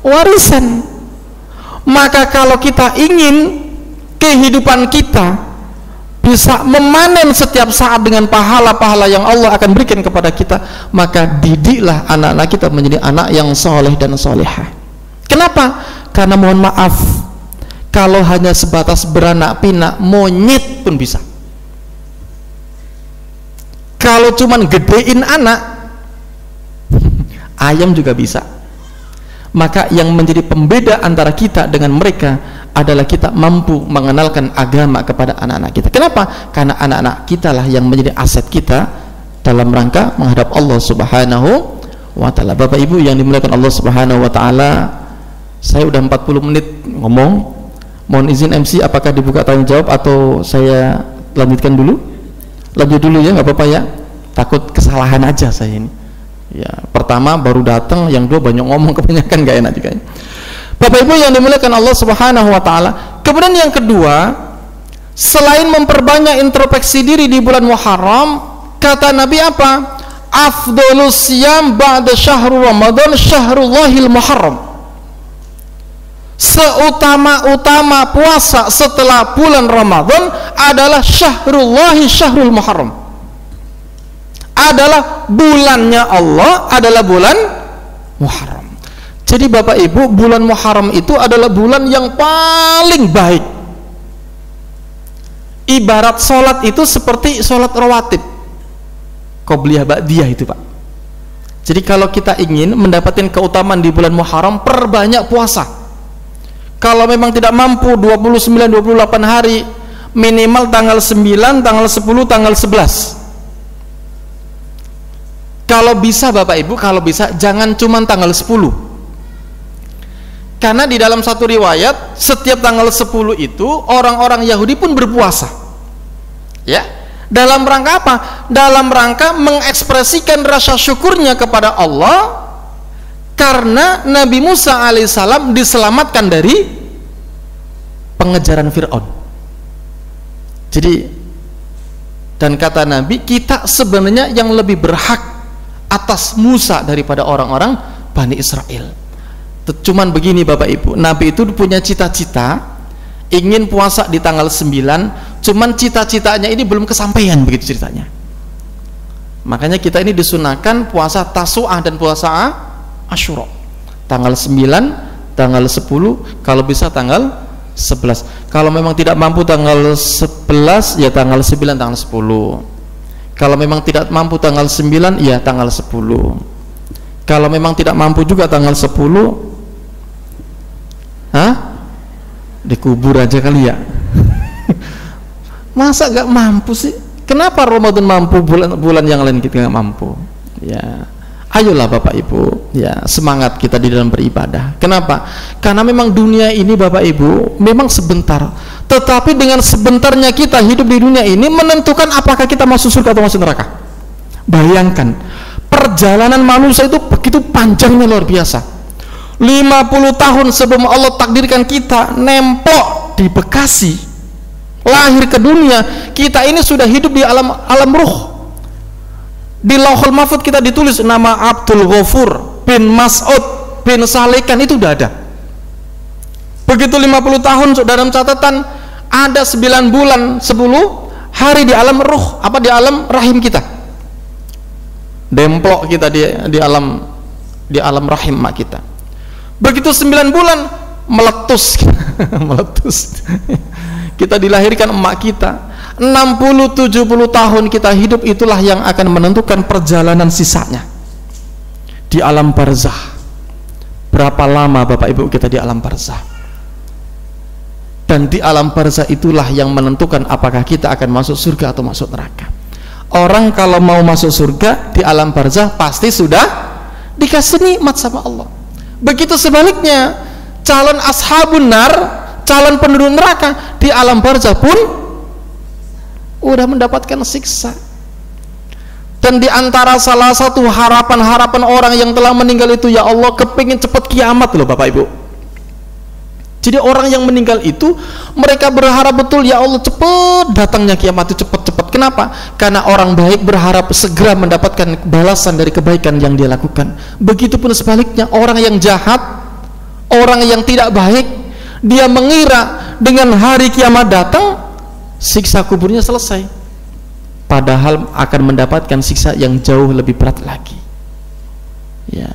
warisan. Maka kalau kita ingin kehidupan kita bisa memanen setiap saat dengan pahala-pahala yang Allah akan berikan kepada kita, maka didiklah anak-anak kita menjadi anak yang soleh dan solehah. Kenapa? Karena mohon maaf, kalau hanya sebatas beranak pinak, monyet pun bisa. Kalau cuman gedein anak, ayam juga bisa. Maka yang menjadi pembeda antara kita dengan mereka adalah kita mampu mengenalkan agama kepada anak-anak kita. Kenapa? Karena anak-anak kita lah yang menjadi aset kita dalam rangka menghadap Allah Subhanahu wa ta'ala. Bapak Ibu yang dimuliakan Allah Subhanahu wa ta'ala, saya udah 40 menit ngomong. Mohon izin MC, apakah dibuka tanya jawab atau saya lanjutkan dulu? Lanjut dulu ya, nggak apa-apa ya. Takut kesalahan aja saya ini. Ya, pertama baru datang, yang dua banyak ngomong, kebanyakan nggak enak juga ya. Bapak Ibu yang dimuliakan Allah Subhanahu wa ta'ala. Kemudian yang kedua, selain memperbanyak introspeksi diri di bulan Muharram, kata Nabi apa? Afdhalus siyam ba'da syahrul Ramadan syahrullahil Muharram. Seutama-utama puasa setelah bulan Ramadan adalah syahrullahi syahrul Muharram. Adalah bulannya Allah, adalah bulan Muharram. Jadi Bapak Ibu, bulan Muharram itu adalah bulan yang paling baik. Ibarat sholat itu seperti sholat rawatib, qobliyah ba'diyah itu Pak. Jadi kalau kita ingin mendapatkan keutamaan di bulan Muharram, perbanyak puasa. Kalau memang tidak mampu 29-28 hari, minimal tanggal 9, tanggal 10, tanggal 11. Kalau bisa Bapak Ibu, kalau bisa jangan cuma tanggal 10. Karena di dalam satu riwayat, setiap tanggal 10 itu orang-orang Yahudi pun berpuasa. Ya. Dalam rangka apa? Dalam rangka mengekspresikan rasa syukurnya kepada Allah karena Nabi Musa alaihissalam diselamatkan dari pengejaran Fir'aun. Jadi, dan kata Nabi, kita sebenarnya yang lebih berhak atas Musa daripada orang-orang Bani Israel. Cuman begini Bapak Ibu, Nabi itu punya cita-cita ingin puasa di tanggal 9, cuman cita-citanya ini belum kesampaian, begitu ceritanya. Makanya kita ini disunahkan puasa Tasu'ah dan puasa Asyura, tanggal 9, tanggal 10, kalau bisa tanggal 11. Kalau memang tidak mampu tanggal 11, ya tanggal 9, tanggal 10. Kalau memang tidak mampu tanggal 9, ya tanggal 10. Kalau memang tidak mampu juga tanggal 10, dikubur aja kali ya. Masa gak mampu sih? Kenapa Ramadan mampu, bulan yang lain kita gak mampu? Ya, ayolah Bapak Ibu, ya semangat kita di dalam beribadah. Kenapa? Karena memang dunia ini Bapak Ibu memang sebentar. Tetapi dengan sebentarnya kita hidup di dunia ini menentukan apakah kita masuk surga atau masuk neraka. Bayangkan, perjalanan manusia itu begitu panjangnya, luar biasa. 50 tahun sebelum Allah takdirkan kita nemplok di Bekasi, lahir ke dunia, kita ini sudah hidup di alam ruh. Di Lauhul Mahfuz kita ditulis nama Abdul Ghafur bin Mas'ud bin Salekan, itu udah ada. Begitu 50 tahun dalam catatan ada 9 bulan 10 hari di alam ruh, apa di alam rahim kita. Demplok kita di alam rahim mak kita. Begitu 9 bulan meletus meletus. Kita dilahirkan emak kita. 60-70 tahun kita hidup, itulah yang akan menentukan perjalanan sisanya di alam barzah. Berapa lama Bapak Ibu kita di alam barzah? Dan di alam barzah itulah yang menentukan apakah kita akan masuk surga atau masuk neraka. Orang kalau mau masuk surga di alam barzah pasti sudah dikasih nikmat sama Allah. Begitu sebaliknya, calon ashabun nar, calon penduduk neraka di alam barzah pun udah mendapatkan siksa. Dan di antara salah satu harapan-harapan orang yang telah meninggal itu, ya Allah, kepingin cepat kiamat loh Bapak Ibu. Jadi orang yang meninggal itu mereka berharap betul, ya Allah, cepat datangnya kiamat itu, cepat-cepat. Kenapa? Karena orang baik berharap segera mendapatkan balasan dari kebaikan yang dia lakukan. Begitupun sebaliknya, orang yang jahat, orang yang tidak baik, dia mengira dengan hari kiamat datang siksa kuburnya selesai, padahal akan mendapatkan siksa yang jauh lebih berat lagi. Ya,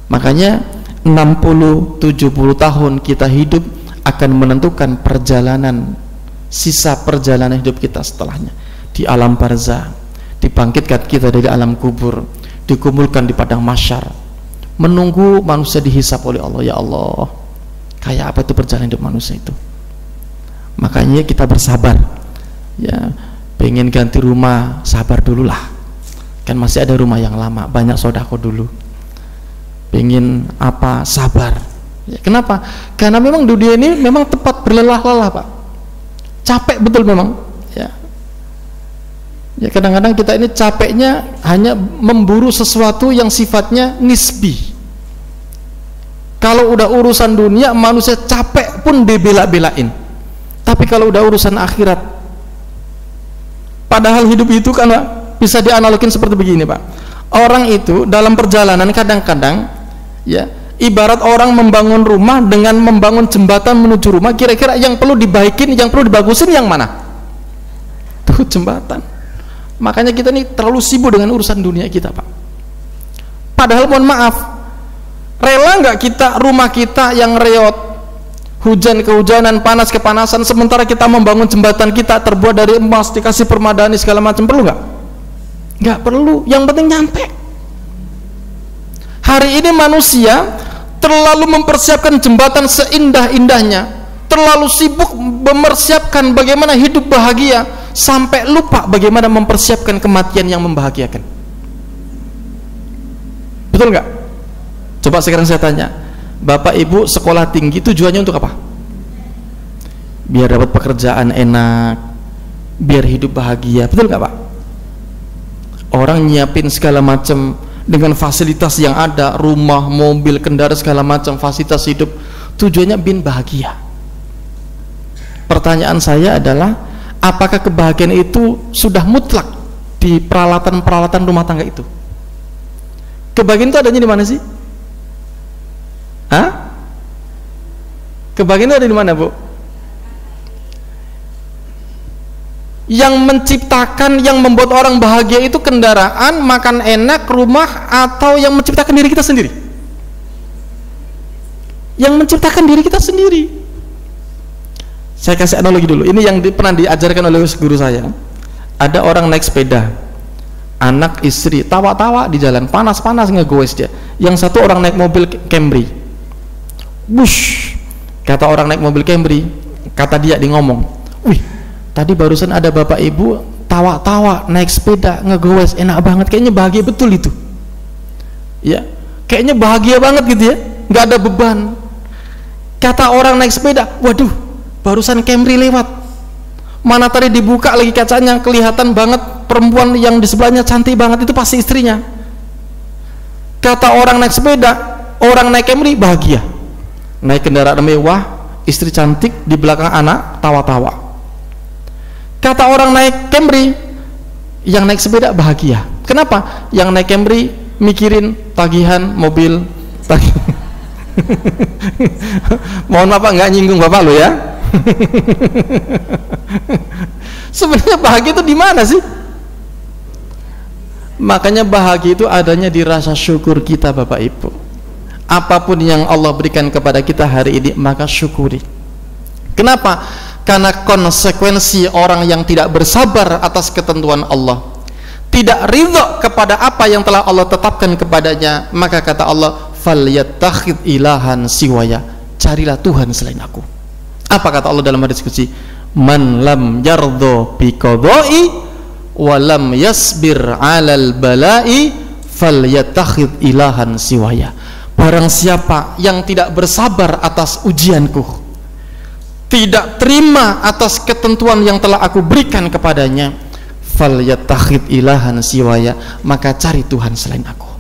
makanya 60-70 tahun kita hidup akan menentukan perjalanan, sisa perjalanan hidup kita setelahnya. Di alam barzah, dibangkitkan kita dari alam kubur, dikumpulkan di padang mahsyar, menunggu manusia dihisap oleh Allah. Ya Allah, kayak apa itu perjalanan hidup manusia itu? Makanya kita bersabar. Ya, pengen ganti rumah, sabar dulu lah, kan masih ada rumah yang lama, banyak sodako dulu. Pengen apa, sabar. Ya, kenapa? Karena memang dunia ini memang tempat berlelah-lelah Pak, capek betul memang. Ya, kadang-kadang kita ini capeknya hanya memburu sesuatu yang sifatnya nisbi. Kalau udah urusan dunia, manusia capek pun dibela-belain. Tapi kalau udah urusan akhirat, padahal hidup itu kan Pak, bisa dianalogin seperti begini Pak. Orang itu dalam perjalanan kadang-kadang, ya, ibarat orang membangun rumah dengan membangun jembatan menuju rumah. Kira-kira yang perlu dibaikin, yang perlu dibagusin yang mana? Tuh jembatan. Makanya kita ini terlalu sibuk dengan urusan dunia kita Pak. Padahal mohon maaf, rela nggak kita rumah kita yang reot, hujan kehujanan, panas kepanasan, sementara kita membangun jembatan kita terbuat dari emas, dikasih permadani segala macam, perlu nggak? Nggak perlu. Yang penting nyampe. Hari ini manusia terlalu mempersiapkan jembatan seindah-indahnya, terlalu sibuk mempersiapkan bagaimana hidup bahagia, sampai lupa bagaimana mempersiapkan kematian yang membahagiakan. Betul nggak? Coba sekarang saya tanya, Bapak Ibu sekolah tinggi tujuannya untuk apa? Biar dapat pekerjaan enak, biar hidup bahagia, betul nggak Pak? Orang nyiapin segala macam dengan fasilitas yang ada, rumah, mobil, kendaraan, segala macam fasilitas hidup, tujuannya bin bahagia. Pertanyaan saya adalah, apakah kebahagiaan itu sudah mutlak di peralatan-peralatan rumah tangga itu? Kebahagiaan itu adanya di mana sih? Hah? Kebahagiaan itu ada di mana, Bu? Yang menciptakan, yang membuat orang bahagia itu kendaraan, makan enak, rumah, atau yang menciptakan diri kita sendiri? Yang menciptakan diri kita sendiri. Saya kasih analogi dulu. Ini yang pernah diajarkan oleh guru saya. Ada orang naik sepeda, anak istri tawa-tawa di jalan, panas-panas ngegoes dia. Yang satu orang naik mobil Camry. Bush. Kata orang naik mobil Camry, kata dia di ngomong, wih, tadi barusan ada bapak ibu tawa-tawa naik sepeda ngegoes, enak banget, kayaknya bahagia betul itu. Ya, kayaknya bahagia banget gitu ya, nggak ada beban. Kata orang naik sepeda, waduh, barusan Camry lewat, mana tadi dibuka lagi kacanya, kelihatan banget perempuan yang di sebelahnya cantik banget, itu pasti istrinya. Kata orang naik sepeda, orang naik Camry bahagia, naik kendaraan mewah, istri cantik, di belakang anak tawa-tawa. Kata orang naik Camry, yang naik sepeda bahagia. Kenapa? Yang naik Camry mikirin tagihan mobil, mohon maaf nggak nyinggung bapak lo ya. Sebenarnya bahagia itu di mana sih? Makanya bahagia itu adanya di rasa syukur kita, Bapak Ibu. Apapun yang Allah berikan kepada kita hari ini, maka syukuri. Kenapa? Karena konsekuensi orang yang tidak bersabar atas ketentuan Allah, tidak ridha kepada apa yang telah Allah tetapkan kepadanya, maka kata Allah, falyattakhid ilahan siwaya, carilah Tuhan selain aku. Apa kata Allah dalam hadis qudsi? Man lam yardha bi qada'i wa lam yasbir 'alal bala'i falyattakhid ilahan siwaya. Barang siapa yang tidak bersabar atas ujianku, tidak terima atas ketentuan yang telah aku berikan kepadanya, falyattakhid ilahan siwaya, maka cari Tuhan selain aku.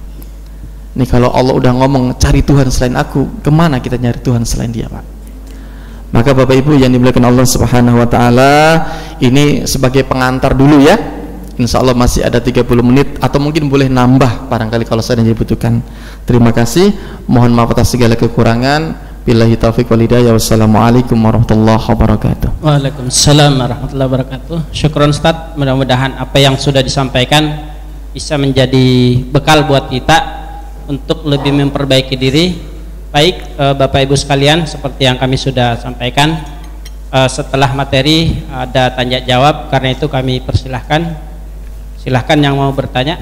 Ini kalau Allah udah ngomong cari Tuhan selain aku, kemana kita nyari Tuhan selain dia, Pak? Maka Bapak Ibu yang dimuliakan Allah Subhanahu wa taala, ini sebagai pengantar dulu ya. Insya Allah masih ada 30 menit atau mungkin boleh nambah barangkali kalau saya dibutuhkan. Terima kasih, mohon maaf atas segala kekurangan. Billahi taufiq wal hidayah. Wassalamualaikum warahmatullahi wabarakatuh. Waalaikumsalam warahmatullahi wabarakatuh. Syukron Ustaz, mudah-mudahan apa yang sudah disampaikan bisa menjadi bekal buat kita untuk lebih memperbaiki diri. Baik Bapak Ibu sekalian, seperti yang kami sudah sampaikan, setelah materi ada tanya jawab, karena itu kami persilahkan. Silahkan yang mau bertanya.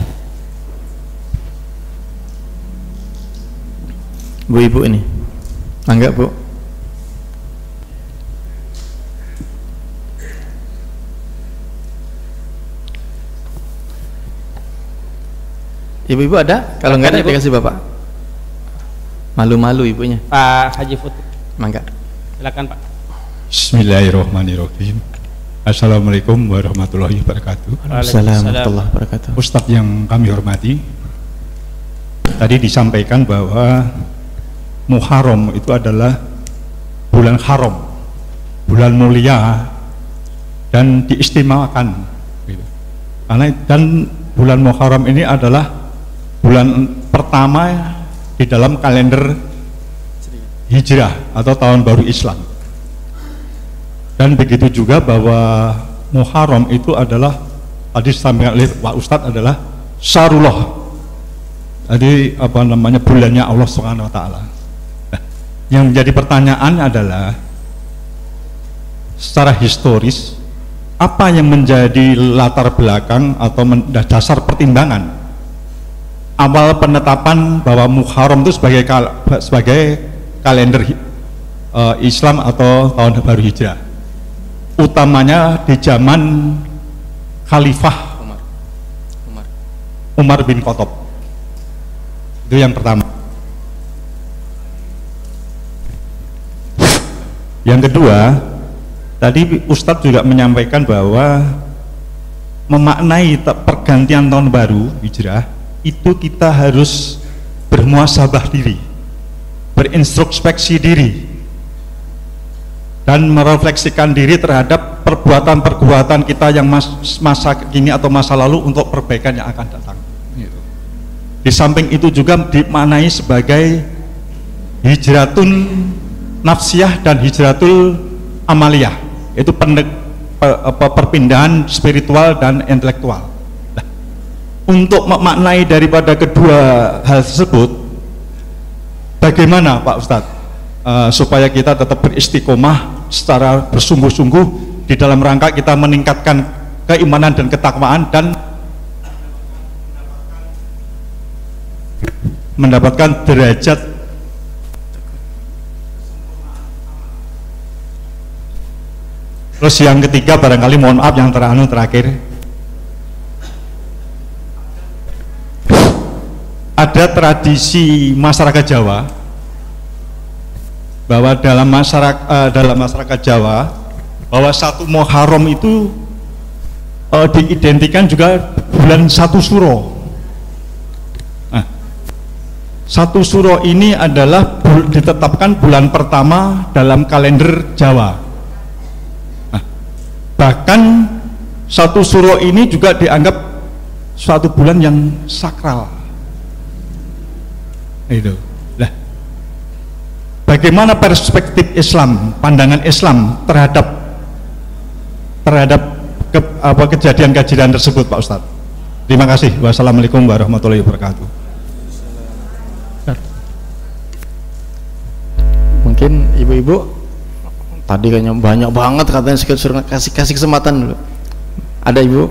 Bu Ibu ini, enggak Bu? Ibu-ibu ada? Kalau enggak ada dikasih Bapak. Malu-malu ibunya. Pak Haji Putri. Mangga. Silakan Pak. Bismillahirrahmanirrahim. Assalamualaikum warahmatullahi wabarakatuh. Waalaikumsalam warahmatullahi wabarakatuh. Ustadz yang kami hormati, tadi disampaikan bahwa Muharram itu adalah bulan haram, bulan mulia dan diistimewakan gitu. Karena dan bulan Muharram ini adalah bulan pertama di dalam kalender Hijrah atau tahun baru Islam. Dan begitu juga bahwa Muharram itu adalah, tadi disampaikan oleh Pak Ustadz, adalah Syarullah. Jadi apa namanya, bulannya Allah Subhanahu wa taala. Nah, yang menjadi pertanyaan adalah secara historis apa yang menjadi latar belakang atau dasar pertimbangan awal penetapan bahwa Muharram itu sebagai kalender Islam atau tahun baru Hijrah, utamanya di zaman Khalifah Umar bin Khattab. Itu yang pertama. Yang kedua, tadi Ustadz juga menyampaikan bahwa memaknai pergantian tahun baru Hijrah itu kita harus bermuhasabah diri, berintrospeksi diri, dan merefleksikan diri terhadap perbuatan-perbuatan kita yang masa kini atau masa lalu untuk perbaikan yang akan datang. Di samping itu juga dimaknai sebagai hijratun nafsiyah dan hijratul amaliyah, itu perpindahan spiritual dan intelektual. Nah, untuk memaknai daripada kedua hal tersebut, bagaimana Pak Ustadz supaya kita tetap beristiqomah secara bersungguh-sungguh di dalam rangka kita meningkatkan keimanan dan ketakwaan dan mendapatkan derajat terus yang ketiga barangkali mohon maaf yang terakhir ada tradisi masyarakat Jawa bahwa dalam masyarakat Jawa bahwa satu Muharram itu diidentikan juga bulan satu suro. Satu suro ini adalah ditetapkan bulan pertama dalam kalender Jawa. Nah, bahkan satu suro ini juga dianggap suatu bulan yang sakral. Itu. Nah, bagaimana perspektif Islam, pandangan Islam terhadap kejadian-kejadian tersebut, Pak Ustadz? Terima kasih. Wassalamualaikum warahmatullahi wabarakatuh. Mungkin ibu-ibu tadi kayaknya banyak banget katanya, suruh kasih kesempatan dulu. Ada ibu?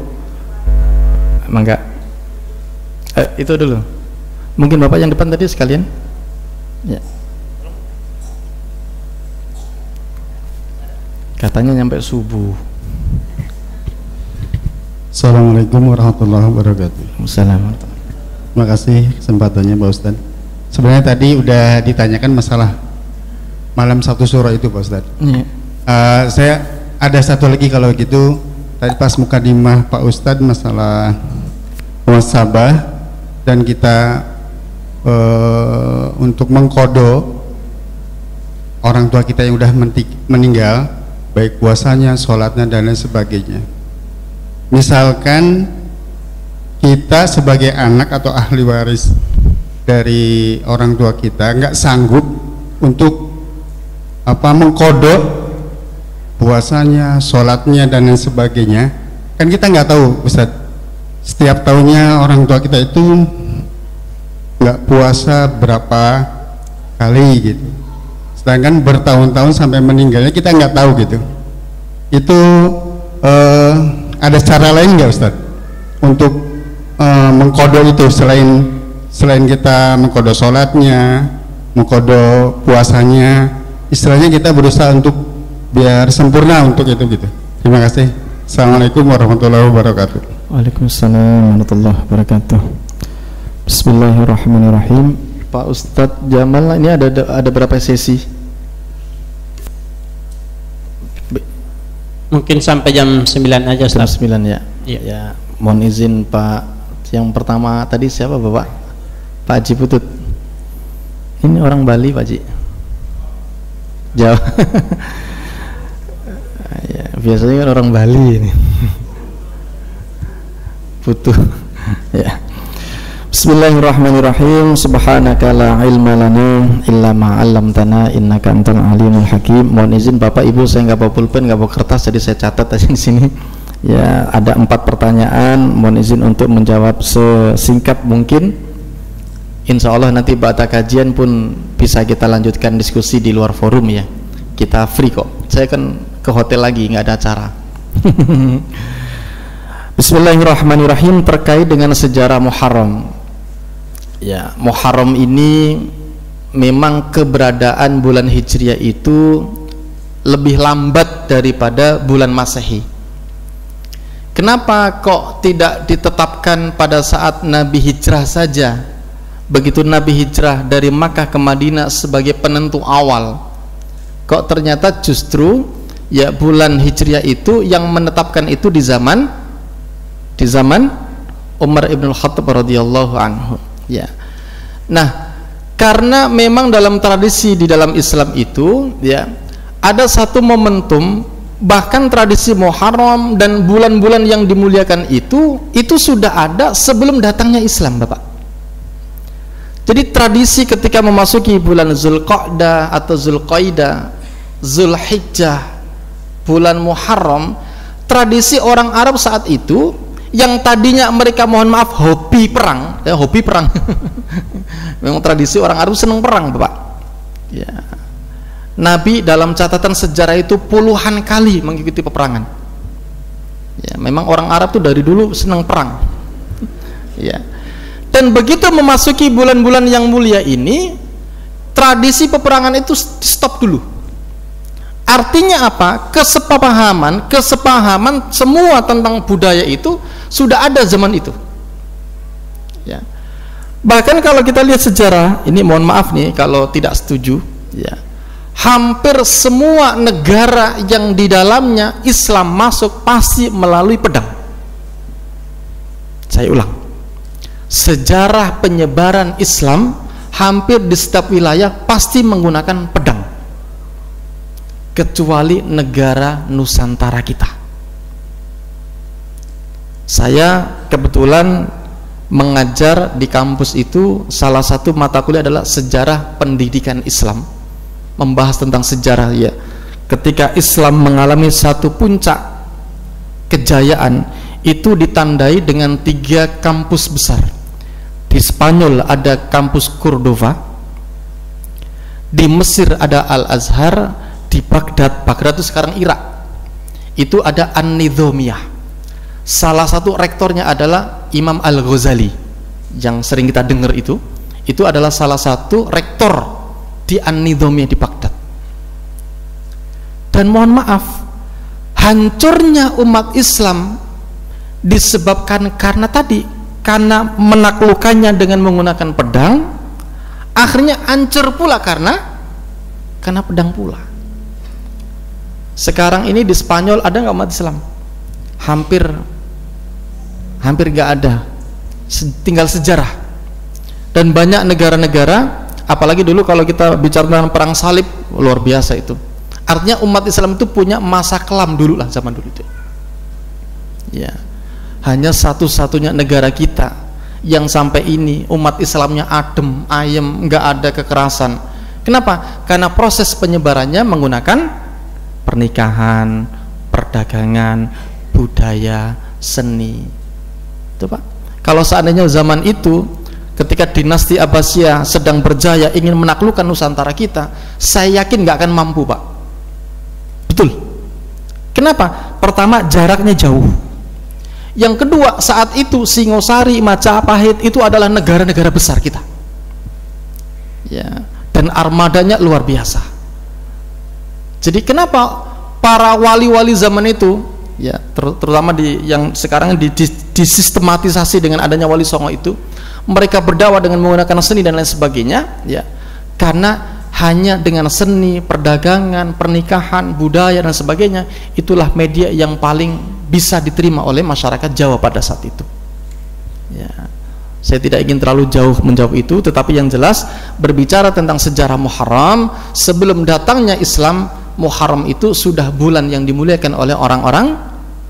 Emang enggak? Itu dulu. Mungkin bapak yang depan tadi sekalian. Ya. Katanya nyampe subuh. Assalamualaikum warahmatullahi wabarakatuh. Assalamualaikum. Terima kasih kesempatannya Pak Ustadz. Sebenarnya tadi udah ditanyakan masalah malam satu suro itu Pak Ustadz. Saya ada satu lagi kalau gitu. Tadi pas mukadimah Pak Ustadz masalah muhasabah dan kita untuk mengkodo orang tua kita yang udah meninggal, baik puasanya, sholatnya dan lain sebagainya. Misalkan kita sebagai anak atau ahli waris dari orang tua kita nggak sanggup untuk mengkodok puasanya, sholatnya dan lain sebagainya, kan kita nggak tahu Ustadz, setiap tahunnya orang tua kita itu nggak puasa berapa kali gitu, sedangkan bertahun-tahun sampai meninggalnya kita nggak tahu gitu. Itu ada cara lain nggak Ustadz untuk mengkodok itu selain kita mengkodok sholatnya, mengkodok puasanya, istilahnya kita berusaha untuk biar sempurna untuk itu gitu. Terima kasih. Assalamualaikum warahmatullahi wabarakatuh. Waalaikumsalam warahmatullahi wabarakatuh. Bismillahirrahmanirrahim. Pak Ustadz Jamal, ini ada berapa sesi? Mungkin sampai jam 9 aja Ustaz. Jam 9 ya. Ya, mohon izin Pak. Yang pertama tadi siapa Bapak? Pak Haji Putut. Ini orang Bali Pak Haji. Jawa. Ya, biasanya kan orang Bali ini. Putu. Ya. Bismillahirrahmanirrahim. Subhanaka la ilma lana illa ma 'allamtana innaka antal alimul hakim. Mohon izin Bapak Ibu, saya nggak bawa pulpen, nggak bawa kertas, jadi saya catat aja di sini. Ya, ada 4 pertanyaan. Mohon izin untuk menjawab sesingkat mungkin. Insya Allah nanti ba'da kajian pun bisa kita lanjutkan diskusi di luar forum ya. Kita free kok. Saya kan ke hotel lagi, nggak ada acara. Bismillahirrahmanirrahim. Terkait dengan sejarah Muharram, Ya, Muharram ini memang keberadaan bulan Hijriah itu lebih lambat daripada bulan Masehi. Kenapa kok tidak ditetapkan pada saat Nabi hijrah saja? Begitu Nabi hijrah dari Makkah ke Madinah sebagai penentu awal, kok ternyata justru ya bulan Hijriah itu yang menetapkan itu di zaman Umar ibn Khattab radhiyallahu anhu. Ya. Nah, karena memang dalam tradisi di dalam Islam itu ya ada satu momentum, bahkan tradisi Muharram dan bulan-bulan yang dimuliakan itu sudah ada sebelum datangnya Islam, Bapak. Jadi tradisi ketika memasuki bulan Zulqa'dah atau Zulqaidah, Zulhijjah, bulan Muharram, tradisi orang Arab saat itu yang tadinya mereka mohon maaf hobi perang, memang tradisi orang Arab senang perang, Bapak. Ya. Nabi dalam catatan sejarah itu puluhan kali mengikuti peperangan. Ya, memang orang Arab tuh dari dulu senang perang. Ya. Dan begitu memasuki bulan-bulan yang mulia ini, tradisi peperangan itu stop dulu. Artinya apa? Kesepahaman semua tentang budaya itu sudah ada zaman itu. Ya. Bahkan kalau kita lihat sejarah, ini mohon maaf nih kalau tidak setuju, ya. Hampir semua negara yang di dalamnya Islam masuk pasti melalui pedang. Saya ulang, sejarah penyebaran Islam hampir di setiap wilayah pasti menggunakan pedang, kecuali negara Nusantara kita. Saya kebetulan mengajar di kampus itu, salah satu mata kuliah adalah sejarah pendidikan Islam, membahas tentang sejarah ya ketika Islam mengalami satu puncak kejayaan itu ditandai dengan 3 kampus besar. Di Spanyol ada kampus Cordova, di Mesir ada Al-Azhar, di Baghdad itu sekarang Irak, itu ada An-Nidhomiyah. Salah satu rektornya adalah Imam Al-Ghazali yang sering kita dengar, itu adalah salah satu rektor di An-Nidhomiyah di Baghdad. Dan mohon maaf, hancurnya umat Islam disebabkan karena menaklukkannya dengan menggunakan pedang, akhirnya hancur pula karena pedang pula. Sekarang ini di Spanyol ada nggak umat Islam? Hampir nggak ada, tinggal sejarah. Dan banyak negara-negara, apalagi dulu kalau kita bicara tentang perang salib, luar biasa itu. Artinya umat Islam itu punya masa kelam dulu lah, zaman dulu itu. Ya, hanya satu-satunya negara kita yang sampai ini umat Islamnya adem, ayem, nggak ada kekerasan. Kenapa? Karena proses penyebarannya menggunakan pernikahan, perdagangan, budaya, seni. Itu Pak. Kalau seandainya zaman itu ketika dinasti Abbasiyah sedang berjaya ingin menaklukkan Nusantara kita, saya yakin nggak akan mampu, Pak. Betul. Kenapa? Pertama, jaraknya jauh. Yang kedua, saat itu Singosari, Majapahit itu adalah negara-negara besar kita. Ya, dan armadanya luar biasa. Jadi kenapa para wali-wali zaman itu, ya terutama yang sekarang disistematisasi dengan adanya Wali Songo itu, mereka berdakwah dengan menggunakan seni dan lain sebagainya, ya karena hanya dengan seni, perdagangan, pernikahan, budaya dan sebagainya, itulah media yang paling bisa diterima oleh masyarakat Jawa pada saat itu. Ya, saya tidak ingin terlalu jauh menjawab itu, tetapi yang jelas berbicara tentang sejarah Muharram, sebelum datangnya Islam, Muharram itu sudah bulan yang dimuliakan oleh orang-orang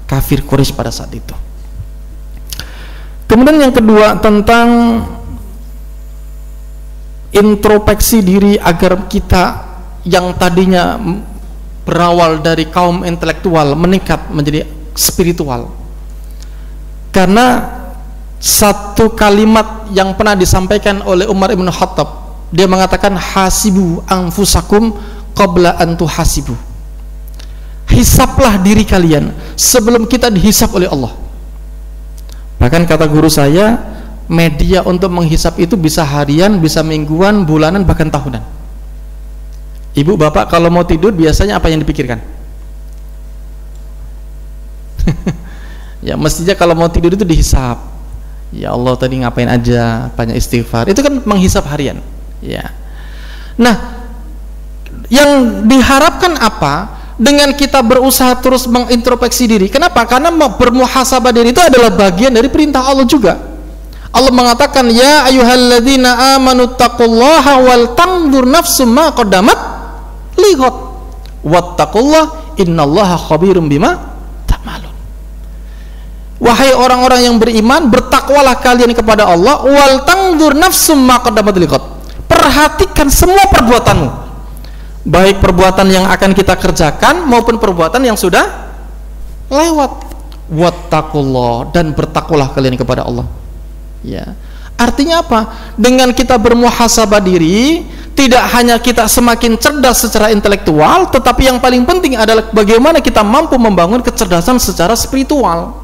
kafir Quraisy pada saat itu. Kemudian yang kedua, tentang introspeksi diri agar kita yang tadinya berawal dari kaum intelektual meningkat menjadi spiritual. Karena satu kalimat yang pernah disampaikan oleh Umar ibn Khattab, dia mengatakan hasibu anfusakum qabla an tuhasibu. Hisaplah diri kalian sebelum kita dihisap oleh Allah. Bahkan kata guru saya, media untuk menghisap itu bisa harian, bisa mingguan, bulanan, bahkan tahunan. Ibu bapak kalau mau tidur biasanya apa yang dipikirkan? Ya mestinya kalau mau tidur itu dihisap. Ya Allah tadi ngapain aja, banyak istighfar. Itu kan menghisap harian. Ya. Nah, yang diharapkan apa? Dengan kita berusaha terus mengintrospeksi diri. Kenapa? Karena bermuhasabah diri itu adalah bagian dari perintah Allah juga. Allah mengatakan, ya ayyuhalladzina amanu taqullaha wal tanzur nafsum ma qaddamat lighad wattaqullaha innallaha khabirum bima ta'malun. Wahai orang-orang yang beriman, bertakwalah kalian kepada Allah, wal tanzur nafsum ma qaddamat lighad. Perhatikan semua perbuatanmu, baik perbuatan yang akan kita kerjakan maupun perbuatan yang sudah lewat. Wattaqullah, dan bertakwalah kalian kepada Allah. Ya. Artinya apa? Dengan kita bermuhasabah diri, tidak hanya kita semakin cerdas secara intelektual, tetapi yang paling penting adalah bagaimana kita mampu membangun kecerdasan secara spiritual.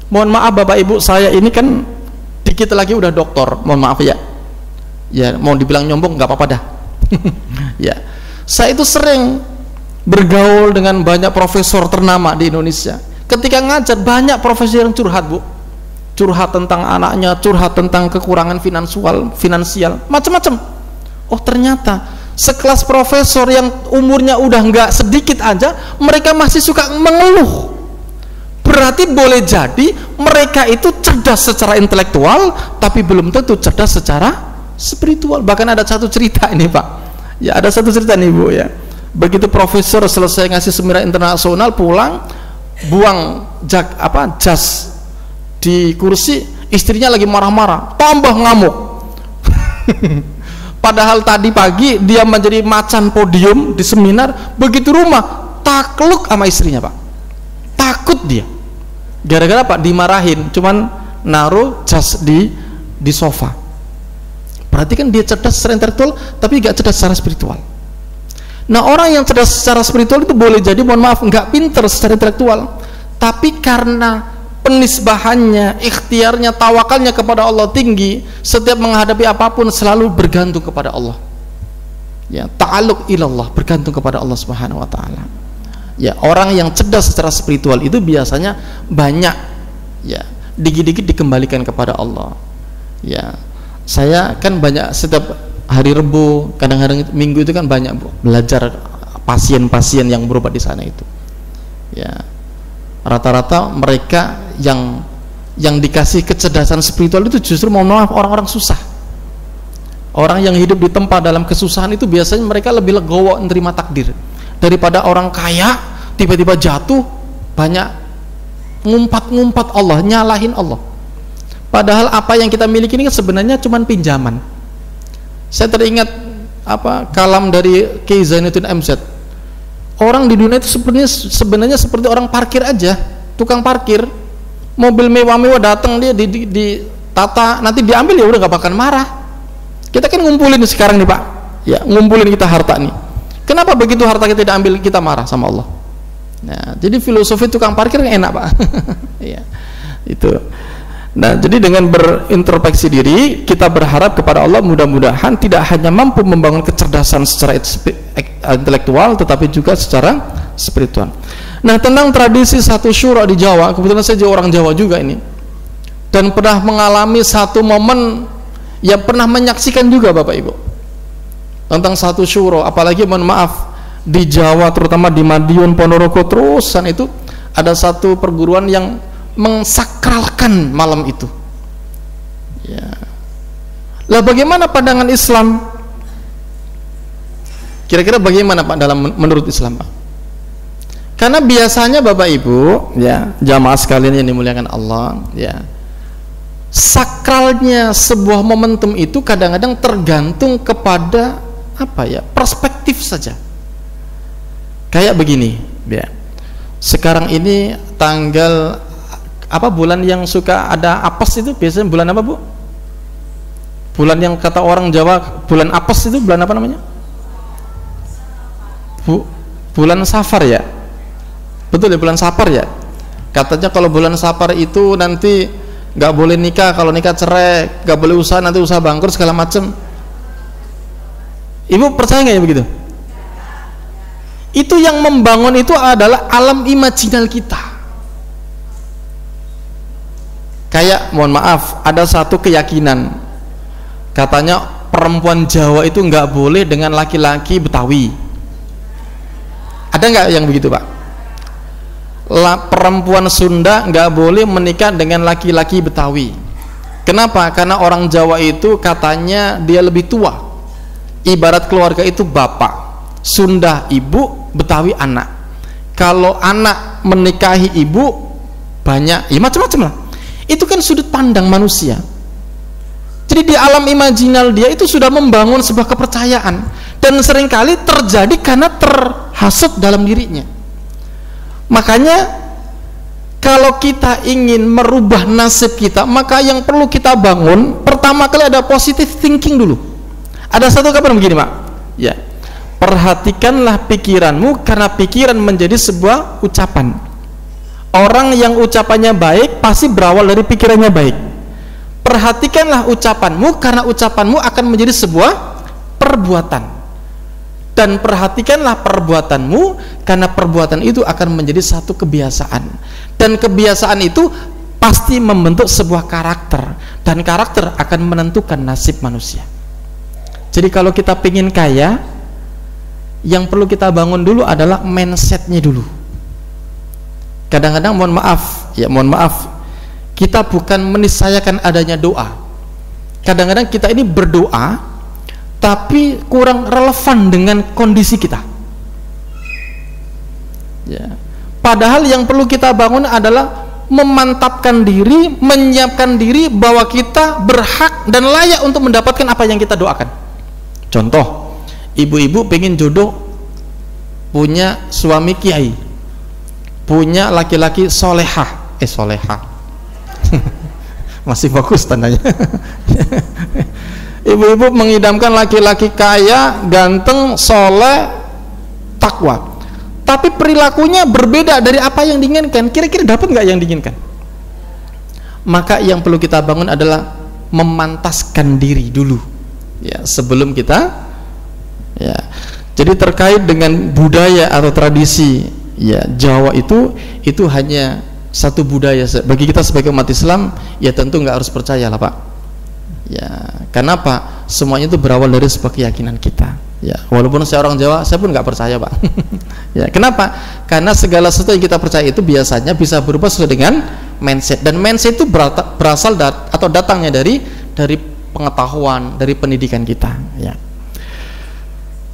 Mohon maaf Bapak Ibu, saya ini kan dikit lagi udah doktor, mohon maaf ya. Ya, mau dibilang nyombong nggak apa-apa dah. Ya. Saya itu sering bergaul dengan banyak profesor ternama di Indonesia. Ketika ngajar banyak profesor yang curhat, Bu. Curhat tentang anaknya, curhat tentang kekurangan finansial, macam-macam. Oh, ternyata sekelas profesor yang umurnya udah nggak sedikit aja, mereka masih suka mengeluh. Berarti boleh jadi mereka itu cerdas secara intelektual, tapi belum tentu cerdas secara spiritual. Bahkan ada satu cerita ini, Pak. Ya, ada satu cerita nih, Bu, ya. Begitu profesor selesai ngasih seminar internasional, pulang buang jas di kursi, istrinya lagi marah-marah, tambah ngamuk. Padahal tadi pagi dia menjadi macan podium di seminar, begitu rumah takluk sama istrinya, Pak. Takut dia. Gara-gara Pak dimarahin, cuman naruh jas di sofa. Berarti kan dia cerdas secara intelektual, tapi gak cerdas secara spiritual. Nah, orang yang cerdas secara spiritual itu boleh jadi, mohon maaf, gak pinter secara intelektual, tapi karena penisbahannya, ikhtiarnya, tawakalnya kepada Allah tinggi, setiap menghadapi apapun selalu bergantung kepada Allah. Ya, ta'alluq ilallah, bergantung kepada Allah Subhanahu wa taala. Ya, orang yang cerdas secara spiritual itu biasanya banyak, ya, dikit-dikit dikembalikan kepada Allah. Ya, saya kan banyak setiap hari Rebu, kadang-kadang Minggu itu kan banyak, Bu, belajar pasien-pasien yang berobat di sana itu. Ya, rata-rata mereka yang dikasih kecerdasan spiritual itu justru, mohon maaf, orang-orang susah. Orang yang hidup di tempat dalam kesusahan itu biasanya mereka lebih legowo menerima takdir daripada orang kaya tiba-tiba jatuh banyak ngumpat-ngumpat Allah, nyalahin Allah. Padahal apa yang kita miliki ini sebenarnya cuma pinjaman. Saya teringat kalam dari Kiai Zainuddin MZ. Orang di dunia itu sebenarnya seperti orang parkir aja, tukang parkir. Mobil mewah-mewah datang, dia ditata, nanti diambil, ya udah gak bakal marah. Kita kan ngumpulin sekarang nih, Pak. Ya, ngumpulin kita harta nih. Kenapa begitu harta kita diambil kita marah sama Allah? Nah, jadi filosofi tukang parkir enak, Pak. Ya, itu. Nah, jadi dengan berintrospeksi diri, kita berharap kepada Allah mudah-mudahan tidak hanya mampu membangun kecerdasan secara intelektual, tetapi juga secara spiritual. Nah, tentang tradisi satu syuro di Jawa, kebetulan saya orang Jawa juga ini, dan pernah mengalami satu momen yang pernah menyaksikan juga Bapak Ibu tentang satu syuro, apalagi mohon maaf di Jawa, terutama di Madiun, Ponorogo, terusan itu ada satu perguruan yang mengsakralkan malam itu. Ya. Lah bagaimana pandangan Islam? Kira-kira bagaimana Pak dalam menurut Islam, Pak? Karena biasanya Bapak Ibu, ya, jamaah sekalian yang dimuliakan Allah, ya, sakralnya sebuah momentum itu kadang-kadang tergantung kepada perspektif saja. Kayak begini, ya. Sekarang ini tanggal bulan yang suka ada apes itu biasanya bulan apa, Bu? Bulan yang kata orang Jawa bulan apes itu bulan apa namanya? Bulan Safar, ya. Betul ya, bulan Safar, ya. Katanya kalau bulan Safar itu nanti nggak boleh nikah, kalau nikah cerai, nggak boleh usaha, nanti usaha bangkrut segala macam. Ibu percaya nggak ya begitu? Itu yang membangun itu adalah alam imajinal kita. Kayak mohon maaf, ada satu keyakinan katanya perempuan Jawa itu nggak boleh dengan laki-laki Betawi. Ada nggak yang begitu, Pak? Perempuan Sunda nggak boleh menikah dengan laki-laki Betawi. Kenapa? Karena orang Jawa itu katanya dia lebih tua. Ibarat keluarga itu bapak, Sunda ibu, Betawi anak. Kalau anak menikahi ibu banyak, ya macam-macam lah. Itu kan sudut pandang manusia. Jadi di alam imajinal dia itu sudah membangun sebuah kepercayaan, dan seringkali terjadi karena terhasut dalam dirinya. Makanya kalau kita ingin merubah nasib kita, maka yang perlu kita bangun pertama kali ada positive thinking dulu. Ada satu kabar begini, Pak. Ya. Perhatikanlah pikiranmu, karena pikiran menjadi sebuah ucapan. Orang yang ucapannya baik pasti berawal dari pikirannya baik. Perhatikanlah ucapanmu, karena ucapanmu akan menjadi sebuah perbuatan. Dan perhatikanlah perbuatanmu, karena perbuatan itu akan menjadi satu kebiasaan. Dan kebiasaan itu pasti membentuk sebuah karakter, dan karakter akan menentukan nasib manusia. Jadi kalau kita ingin kaya, yang perlu kita bangun dulu adalah mindsetnya dulu. Kadang-kadang mohon maaf, kita bukan meniscayakan adanya doa. Kadang-kadang kita ini berdoa tapi kurang relevan dengan kondisi kita. Ya. Padahal yang perlu kita bangun adalah memantapkan diri, menyiapkan diri bahwa kita berhak dan layak untuk mendapatkan apa yang kita doakan. Contoh, ibu-ibu pengen jodoh punya suami kiai, punya laki-laki solehah, masih fokus tandanya. Ibu-ibu mengidamkan laki-laki kaya, ganteng, soleh, takwa, tapi perilakunya berbeda dari apa yang diinginkan. Kira-kira dapat nggak yang diinginkan? Maka yang perlu kita bangun adalah memantaskan diri dulu, ya, sebelum kita, ya. Jadi terkait dengan budaya atau tradisi, ya, Jawa itu hanya satu budaya. Bagi kita sebagai umat Islam, ya tentu nggak harus percaya lah, Pak. Ya, kenapa? Semuanya itu berawal dari sebuah keyakinan kita. Ya, walaupun saya orang Jawa, saya pun nggak percaya, Pak. Ya, kenapa? Karena segala sesuatu yang kita percaya itu biasanya bisa berubah sesuai dengan mindset, dan mindset itu berasal atau datangnya dari pengetahuan, dari pendidikan kita. Ya.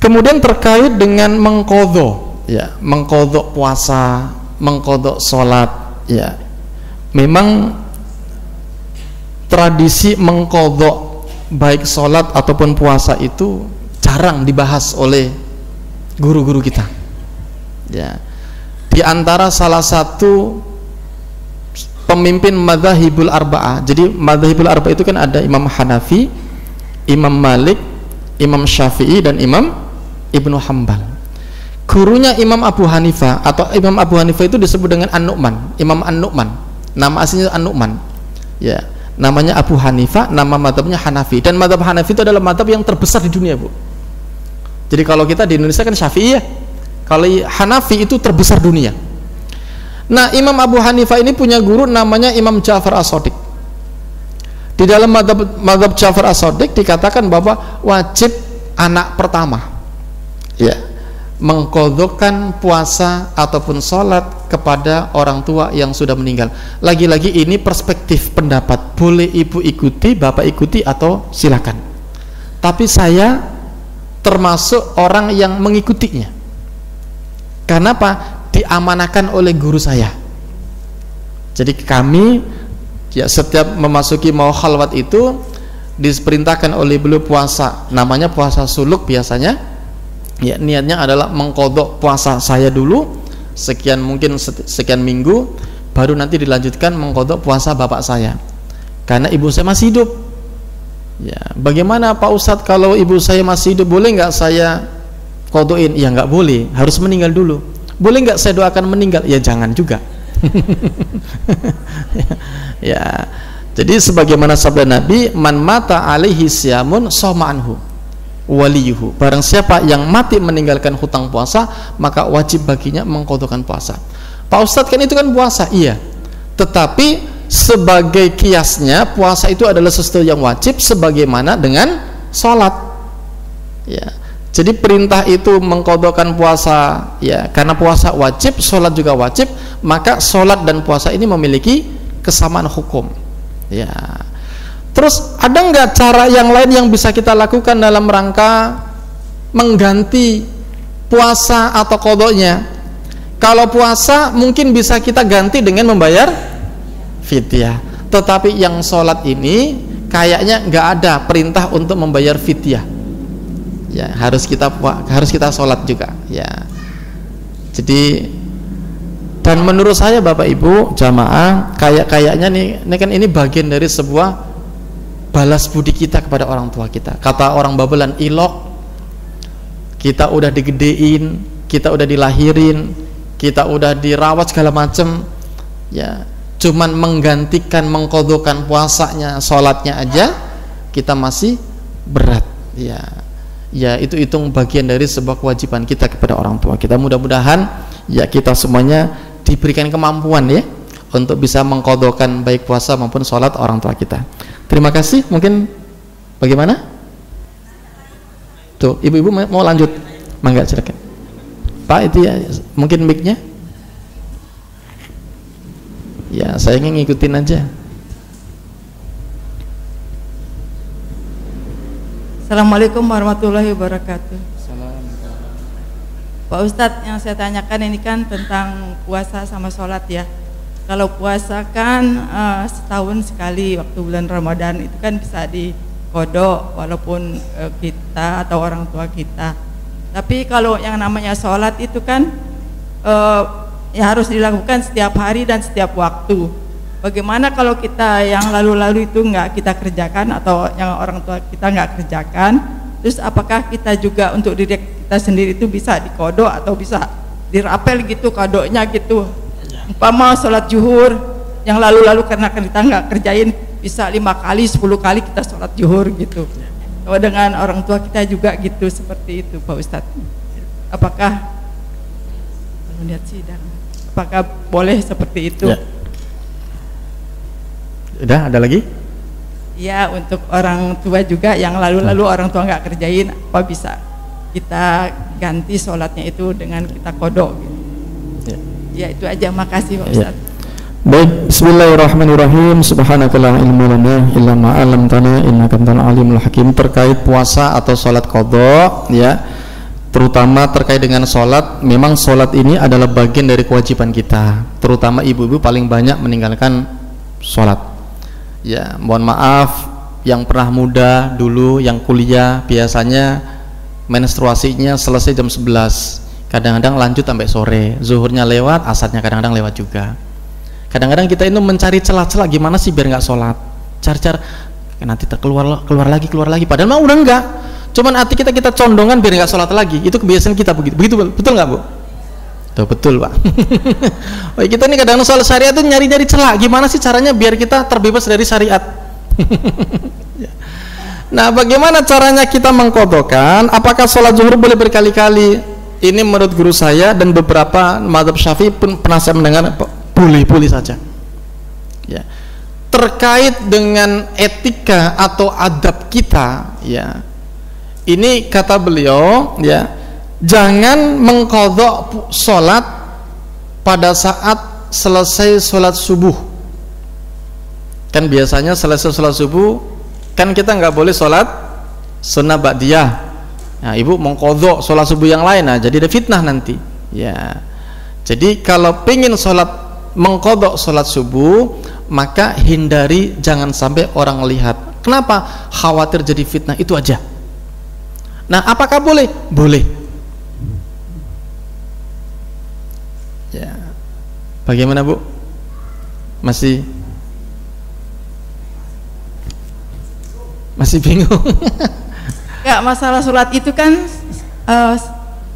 Kemudian terkait dengan mengqadha, ya, mengqadha puasa, mengqadha sholat, ya, memang tradisi mengqadha baik sholat ataupun puasa itu jarang dibahas oleh guru-guru kita. Ya, di antara salah satu pemimpin madzhabul arba'ah. Jadi madzhabul arba'ah itu kan ada Imam Hanafi, Imam Malik, Imam Syafi'i, dan Imam Ibnu Hambal. Gurunya Imam Abu Hanifah, atau Imam Abu Hanifah itu disebut dengan An-Nu'man, Imam An-Nu'man. Nama aslinya An-Nu'man. Ya, namanya Abu Hanifah, nama madhabnya Hanafi, dan madhab Hanafi itu adalah madhab yang terbesar di dunia, Bu. Jadi kalau kita di Indonesia kan Syafi'i, ya. Kalau Hanafi itu terbesar dunia. Nah, Imam Abu Hanifah ini punya guru namanya Imam Ja'far As-Shadiq. Di dalam madhab Ja'far As-Shadiq dikatakan bahwa wajib anak pertama, ya, mengqadhakan puasa ataupun sholat kepada orang tua yang sudah meninggal. Lagi-lagi ini perspektif pendapat, boleh ibu ikuti, bapak ikuti, atau silakan. Tapi saya termasuk orang yang mengikutinya. Karena apa? Diamanahkan oleh guru saya. Jadi kami, ya, setiap memasuki mau khalwat itu diperintahkan oleh beliau puasa, namanya puasa suluk biasanya. Ya, niatnya adalah mengqadha puasa saya dulu sekian, mungkin sekian minggu, baru nanti dilanjutkan mengqadha puasa bapak saya, karena ibu saya masih hidup. Ya, bagaimana Pak Ustadz kalau ibu saya masih hidup, boleh nggak saya qadhain? Ya nggak boleh, harus meninggal dulu. Boleh nggak saya doakan meninggal? Ya jangan juga. Ya, Jadi sebagaimana sabda Nabi, man mata alaihi siyamun shoma anhu waliyuhu, barang siapa yang mati meninggalkan hutang puasa, maka wajib baginya mengqadhakan puasa. Pak Ustadz, kan itu kan puasa, iya, tetapi sebagai kiasnya puasa itu adalah sesuatu yang wajib sebagaimana dengan sholat, ya. Jadi perintah itu mengqadhakan puasa, ya, karena puasa wajib, sholat juga wajib, maka sholat dan puasa ini memiliki kesamaan hukum, ya. Terus ada nggak cara yang lain yang bisa kita lakukan dalam rangka mengganti puasa atau qadanya? Kalau puasa mungkin bisa kita ganti dengan membayar fidyah, tetapi yang sholat ini kayaknya nggak ada perintah untuk membayar fidyah. Ya, harus kita sholat juga, ya. Jadi, dan menurut saya Bapak Ibu jamaah, kayaknya nih kan ini bagian dari sebuah balas budi kita kepada orang tua kita. Kata orang Babelan, ilok, kita udah digedein, kita udah dilahirin, kita udah dirawat segala macem, ya, cuman menggantikan mengqadhakan puasanya, sholatnya aja kita masih berat, ya. Ya, itu hitung bagian dari sebuah kewajiban kita kepada orang tua kita. Mudah-mudahan ya kita semuanya diberikan kemampuan, ya, untuk bisa mengqadhakan baik puasa maupun sholat orang tua kita. Terima kasih. Mungkin bagaimana? Tuh, ibu-ibu mau lanjut? Mangga, silakan. Pak, itu ya, mungkin mic-nya? Ya, saya ingin ngikutin aja. Assalamualaikum warahmatullahi wabarakatuh. Pak Ustadz, yang saya tanyakan ini kan tentang puasa sama sholat, ya. Kalau puasa kan setahun sekali waktu bulan Ramadan, itu kan bisa diqadha walaupun kita atau orang tua kita. Tapi kalau yang namanya sholat itu kan ya harus dilakukan setiap hari dan setiap waktu. Bagaimana kalau kita yang lalu-lalu itu nggak kita kerjakan atau yang orang tua kita nggak kerjakan, terus apakah kita juga untuk diri kita sendiri itu bisa diqadha atau bisa dirapel gitu kadonya gitu? Umpama sholat zuhur yang lalu-lalu karena kita nggak kerjain bisa 5 kali 10 kali kita sholat zuhur gitu. Kalau dengan orang tua kita juga gitu, seperti itu Pak Ustadz. Apakah melihat sidang, apakah boleh seperti itu? Ya. Udah, ada lagi? Ya, untuk orang tua juga yang lalu-lalu orang tua nggak kerjain, apa bisa kita ganti sholatnya itu dengan kita qadha gitu. Ya, itu aja, makasih Pak Ustadz. Baik, bismillahirrahmanirrahim. Subhanaka la ilma lana illa ma 'allamtana innaka antal alimul hakim. Terkait puasa atau sholat qadha, ya, terutama terkait dengan sholat, memang sholat ini adalah bagian dari kewajiban kita, terutama ibu-ibu paling banyak meninggalkan sholat. Ya, mohon maaf yang pernah muda dulu, yang kuliah biasanya menstruasinya selesai jam 11, kadang-kadang lanjut sampai sore, zuhurnya lewat, asarnya kadang-kadang lewat juga. Kadang-kadang kita itu mencari celah-celah gimana sih biar nggak sholat, cari-cari nanti keluar lagi, padahal mah udah enggak, cuman hati kita condongan biar nggak sholat lagi. Itu kebiasaan kita begitu, betul nggak Bu? Tuh, betul Pak. Kita ini kadang soal syariat itu nyari-nyari celah, gimana sih caranya biar kita terbebas dari syariat. Nah, bagaimana caranya kita mengqadhakan? Apakah sholat zuhur boleh berkali-kali? Ini menurut guru saya dan beberapa mazhab Syafi'i pun pernah saya mendengar boleh saja, ya. Terkait dengan etika atau adab kita, ya, ini kata beliau, ya, jangan mengqadha sholat pada saat selesai sholat subuh. Kan biasanya selesai sholat subuh kan kita nggak boleh sholat sunnah ba'diyah. Nah, ibu mengqadha sholat subuh yang lain, nah jadi ada fitnah nanti, ya. Jadi kalau pengen mengqadha sholat subuh, maka hindari jangan sampai orang lihat. Kenapa? Khawatir jadi fitnah, itu aja. Nah, apakah boleh? Boleh. Ya. Bagaimana Bu? Masih bingung? Ya, masalah sholat itu kan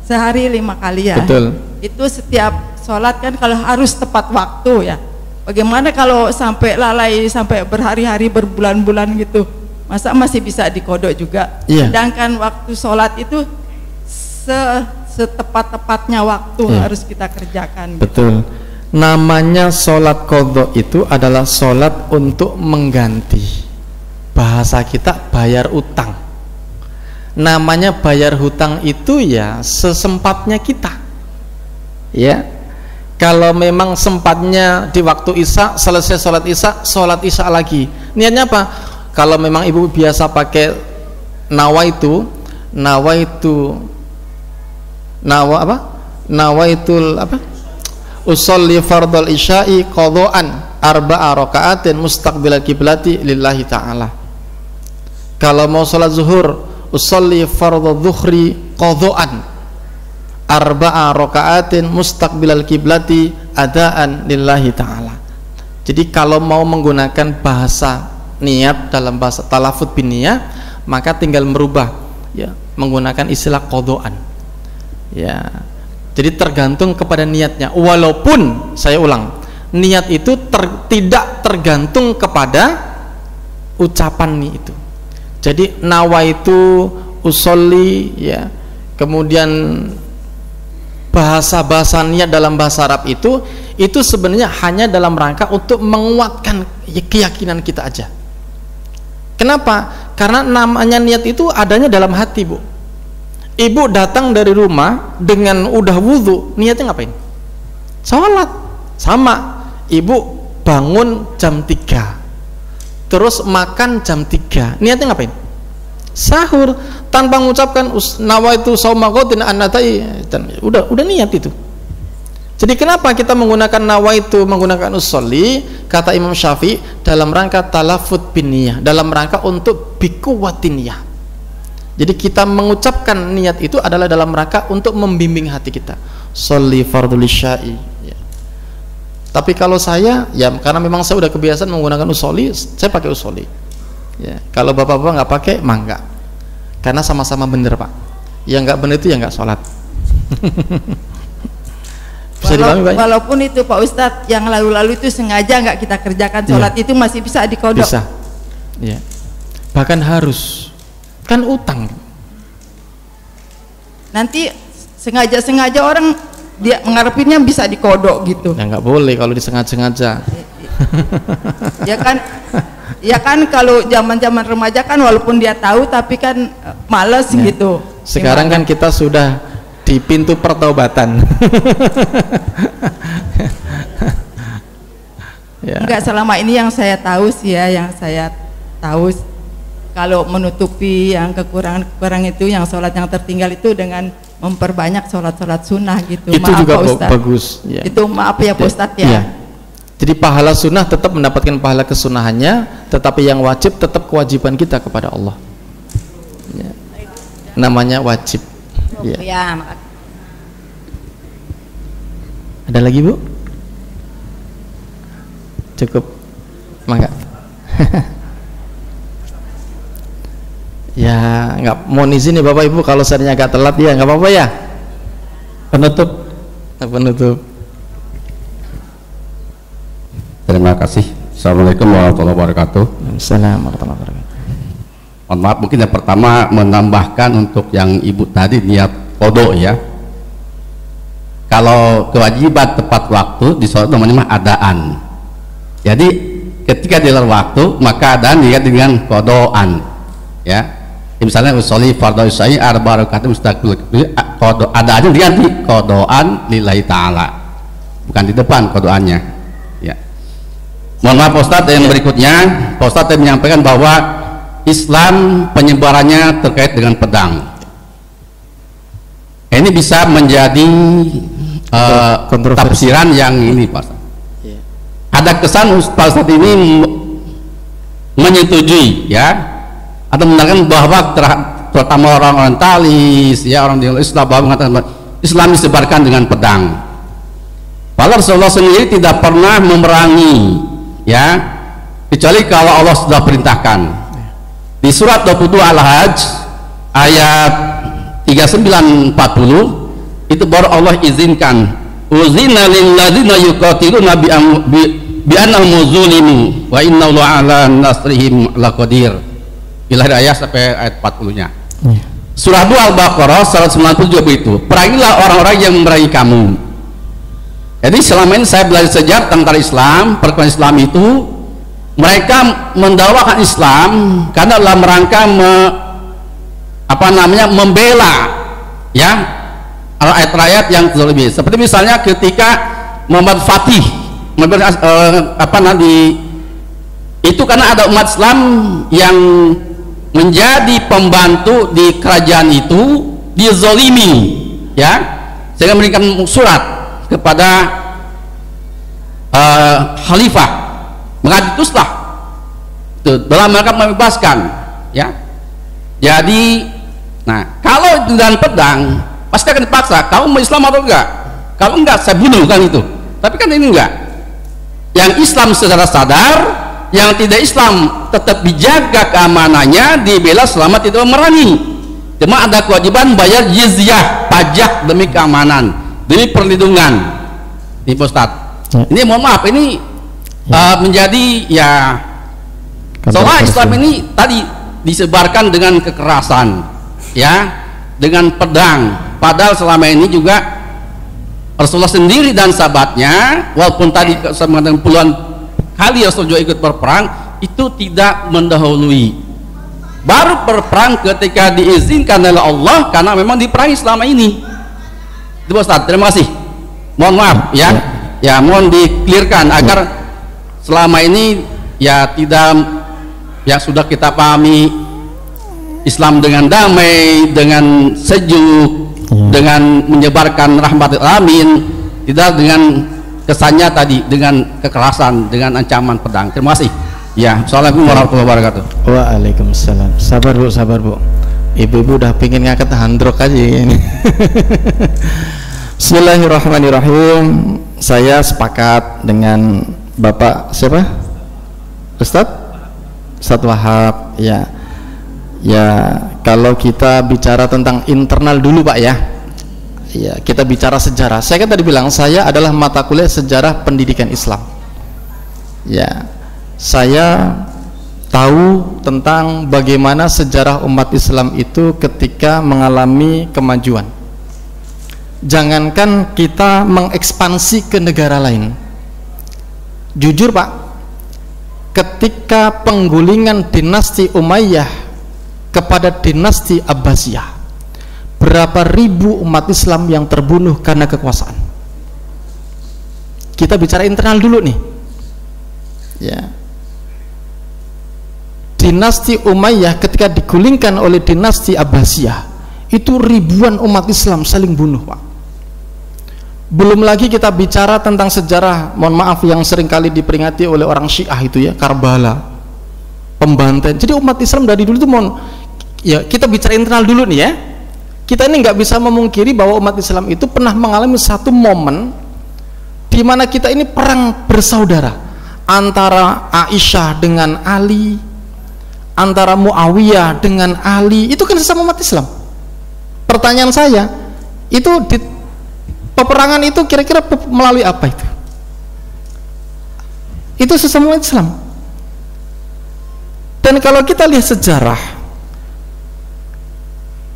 sehari 5 kali, ya. Betul. Itu setiap sholat kan kalau harus tepat waktu, ya. bagaimana kalau sampai lalai sampai berhari-hari berbulan-bulan gitu, masa masih bisa dikodok juga? Sedangkan waktu sholat itu setepat-tepatnya waktu harus kita kerjakan. Betul. Namanya sholat kodok itu adalah sholat untuk mengganti, bahasa kita bayar utang. Namanya bayar hutang itu ya sesempatnya kita, ya. Kalau memang sempatnya di waktu isya, selesai sholat isya lagi. Niatnya apa? Kalau memang ibu biasa pakai nawaitul usolli fardal isya'i qadhaan arba'a raka'atin mustaqbilal kiblati lillahi ta'ala. Kalau mau sholat zuhur, usolli fardal zuhri qadhaan arba'a raka'atin mustaqbilal kiblati adaan lillahi ta'ala. Jadi kalau mau menggunakan bahasa niat dalam bahasa talafut bin niyah, maka tinggal merubah, ya, menggunakan istilah qadhaan, ya. Jadi tergantung kepada niatnya. Walaupun saya ulang, niat itu tidak tergantung kepada ucapan itu. Jadi nawaitu usolli, ya, kemudian bahasa niat dalam bahasa Arab itu sebenarnya hanya dalam rangka untuk menguatkan keyakinan kita aja. Kenapa? Karena namanya niat itu adanya dalam hati, Bu. Ibu datang dari rumah dengan udah wudhu, niatnya ngapain? Sholat. Sama, ibu bangun jam 3 terus makan jam 3, niatnya ngapain? Sahur, tanpa mengucapkan nawaitu shauma ghadin anatai, udah niat itu. Jadi kenapa kita menggunakan nawaitu, menggunakan usolli, kata Imam Syafi'i, dalam rangka talafut bin niyah, dalam rangka untuk bikuwatin niyah. Jadi kita mengucapkan niat itu adalah dalam rangka untuk membimbing hati kita. Sholli fardul isya'i, ya. Tapi kalau saya, ya karena memang saya udah kebiasaan menggunakan usolli, saya pakai usolli, ya. Kalau bapak-bapak nggak pakai, mangga. Karena sama-sama bener, Pak. Yang nggak bener itu ya nggak sholat. Walaupun itu Pak Ustadz, yang lalu-lalu itu sengaja nggak kita kerjakan sholat, itu masih bisa dikodok. Bisa, ya. Bahkan harus. Kan utang. Nanti sengaja orang dia mengarepinnya bisa dikodok gitu. Ya nggak boleh kalau disengaja-sengaja. Ya kan kalau zaman remaja kan walaupun dia tahu tapi kan males, ya, gitu. Sekarang kan kita sudah di pintu pertaubatan. Ya. Enggak, selama ini yang saya tahu sih, ya, yang saya tahu kalau menutupi yang kekurangan itu, yang sholat yang tertinggal itu dengan memperbanyak sholat sunnah gitu. Itu maaf, juga bagus, ya. Itu maaf ya Pak Ustadz, ya. Jadi pahala sunnah tetap mendapatkan pahala kesunahannya, tetapi yang wajib tetap kewajiban kita kepada Allah, ya. Namanya wajib, ya. Ada lagi, Bu? Cukup, mangga. Ya nggak mau izin nih Bapak Ibu, kalau saya agak telat ya nggak apa-apa ya. Penutup. Terima kasih. Assalamualaikum warahmatullahi wabarakatuh. Assalamualaikum warahmatullahi wabarakatuh. Mohon maaf, mungkin yang pertama menambahkan untuk yang ibu tadi niat kodok, ya. Kalau kewajiban tepat waktu di sholat namanya adaan. Jadi ketika di luar waktu maka adaan niat dengan kodokan, ya. Misalnya usolli fardhu isya'i arba'a raka'atin mustaqbil qada, ada aja diganti qadaan lillahi ta'ala, bukan di depan qadaannya, ya. Mohon maaf Pak Ustadz, yang berikutnya Pak Ustadz yang menyampaikan bahwa Islam penyebarannya terkait dengan pedang. Ini bisa menjadi tafsiran yang ini Pak Ustadz. Ada kesan Pak Ustadz ini menyetujui, ya, atau mengatakan bahwa terutama orang orientalis, ya, orang di Islam, bahwa mengatakan Islam disebarkan dengan pedang. Padahal Rasulullah sendiri tidak pernah memerangi, ya, kecuali kalau Allah sudah perintahkan. Di surat 22 Al-Hajj ayat 39-40 itu baru Allah izinkan uzina lil ladzina yuqatiluna bi annahum zulimu wa innahu ala nasrihim laqadir. Ila ayat sampai ayat 40-nya. Surah 2 Al-Baqarah 190 juga begitu. Perangilah orang-orang yang memerangi kamu. Jadi selama ini saya belajar sejarah tentang Islam, perkembangan Islam itu mereka mendakwakan Islam karena dalam rangka membela ya rakyat-rakyat yang terlebih. Seperti misalnya ketika Muhammad Fatih itu karena ada umat Islam yang menjadi pembantu di kerajaan itu dizolimi ya, sehingga memberikan surat kepada khalifah, maka dituslah dalam rangka membebaskan ya. Jadi nah kalau dengan pedang pasti akan dipaksa, kamu Islam atau enggak? Kalau enggak saya bunuh kan itu. Tapi kan ini enggak, yang Islam secara sadar, yang tidak Islam tetap dijaga keamanannya, dibela selama tidak memerangi. Cuma ada kewajiban bayar jizyah, pajak demi keamanan, demi perlindungan. Ini Pak Ustadz, ini mohon maaf, ini menjadi ya soal Islam ini tadi disebarkan dengan kekerasan ya, dengan pedang, padahal selama ini juga Rasulullah sendiri dan sahabatnya, walaupun tadi mengatakan puluhan kali Rasul juga ikut berperang, itu tidak mendahului. Baru berperang ketika diizinkan oleh Allah, karena memang diperangi selama ini. Itu Ustaz, terima kasih. Mohon maaf ya, ya mohon diklirkan agar selama ini ya tidak, ya sudah kita pahami Islam dengan damai, dengan sejuk, dengan menyebarkan rahmat alamin, tidak dengan kesannya tadi dengan kekerasan, dengan ancaman pedang. Terima kasih. Ya, assalamualaikum warahmatullahi wabarakatuh. Waalaikumsalam. Sabar Bu, sabar Bu. Ibu-ibu udah pengen ngangkat handrok aja ini. Bismillahirrahmanirrahim. Saya sepakat dengan Bapak siapa? Ustadz Wahab ya. Ya, kalau kita bicara tentang internal dulu Pak ya. Ya, kita bicara sejarah. Saya kan tadi bilang saya adalah mata kuliah sejarah pendidikan Islam. Ya, saya tahu tentang bagaimana sejarah umat Islam itu ketika mengalami kemajuan. Jangankan kita mengekspansi ke negara lain. Jujur Pak, ketika penggulingan dinasti Umayyah kepada dinasti Abbasiyah, berapa ribu umat Islam yang terbunuh karena kekuasaan. Kita bicara internal dulu nih ya. Dinasti Umayyah ketika digulingkan oleh dinasti Abbasiyah, itu ribuan umat Islam saling bunuh Pak. Belum lagi kita bicara tentang sejarah, mohon maaf, yang seringkali diperingati oleh orang Syiah itu ya, Karbala, pembantaian. Jadi umat Islam dari dulu itu ya, kita bicara internal dulu nih ya. Kita ini nggak bisa memungkiri bahwa umat Islam itu pernah mengalami satu momen di mana kita ini perang bersaudara antara Aisyah dengan Ali, antara Muawiyah dengan Ali. Itu kan sesama umat Islam. Pertanyaan saya, itu di peperangan itu kira-kira melalui apa itu? Itu sesama umat Islam. Dan kalau kita lihat sejarah,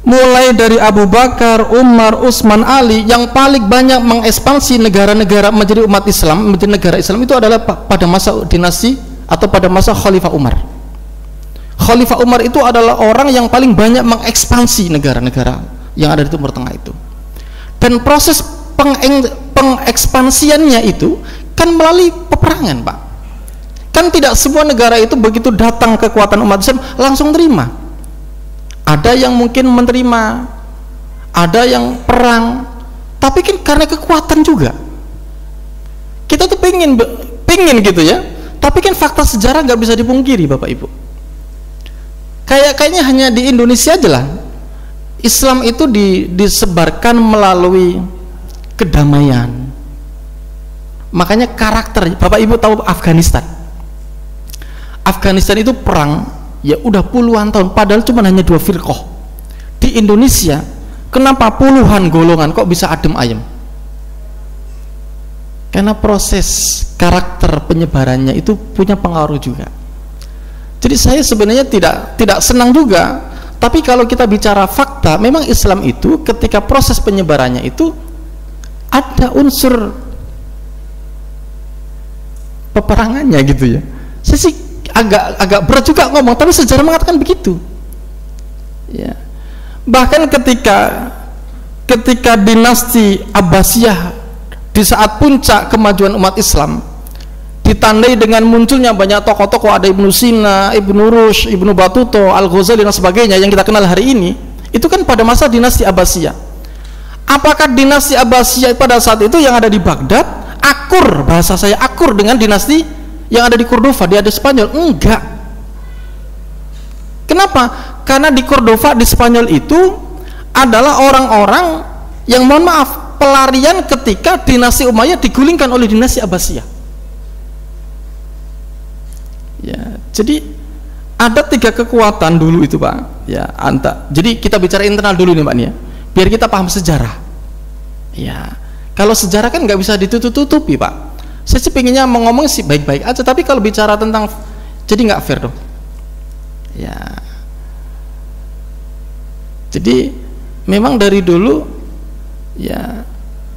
mulai dari Abu Bakar, Umar, Utsman, Ali, yang paling banyak mengekspansi negara-negara menjadi umat Islam, menjadi negara Islam itu adalah pada masa dinasti atau pada masa Khalifah Umar. Khalifah Umar itu adalah orang yang paling banyak mengekspansi negara-negara yang ada di Timur Tengah itu. Dan proses pengekspansiannya itu kan melalui peperangan Pak. Kan tidak semua negara itu begitu datang kekuatan umat Islam langsung terima. Ada yang mungkin menerima, ada yang perang, tapi kan karena kekuatan juga. Kita tuh pengen gitu ya, tapi kan fakta sejarah nggak bisa dipungkiri Bapak Ibu. Kayaknya hanya di Indonesia aja lah Islam itu disebarkan melalui kedamaian. Makanya karakter, Bapak Ibu tahu Afghanistan itu perang ya udah puluhan tahun, padahal cuma hanya 2 firqah. Di Indonesia kenapa puluhan golongan kok bisa adem ayem? Karena proses karakter penyebarannya itu punya pengaruh juga. Jadi saya sebenarnya tidak senang juga. Tapi kalau kita bicara fakta, memang Islam itu ketika proses penyebarannya itu ada unsur peperangannya gitu ya. Saya sih agak berat juga ngomong, tapi sejarah mengatakan begitu. Ya. Bahkan ketika dinasti Abbasiyah di saat puncak kemajuan umat Islam ditandai dengan munculnya banyak tokoh-tokoh, ada Ibnu Sina, Ibnu Rushd, Ibnu Battuta, Al-Ghazali dan sebagainya yang kita kenal hari ini, itu kan pada masa dinasti Abbasiyah. Apakah dinasti Abbasiyah pada saat itu yang ada di Baghdad akur, bahasa saya akur dengan dinasti yang ada di Cordova, di Spanyol? Enggak. Kenapa? Karena di Cordova, di Spanyol itu adalah orang-orang yang, mohon maaf, pelarian ketika dinasti Umayyah digulingkan oleh dinasti Abbasiyah. Ya, jadi ada 3 kekuatan dulu itu, Pak. Ya, jadi kita bicara internal dulu nih, Pak, nih ya. Biar kita paham sejarah. Ya, kalau sejarah kan nggak bisa ditutup-tutupi, Pak. Saya sih pengennya ngomong sih baik-baik aja, tapi kalau bicara tentang, jadi nggak fair dong. Ya, jadi memang dari dulu ya,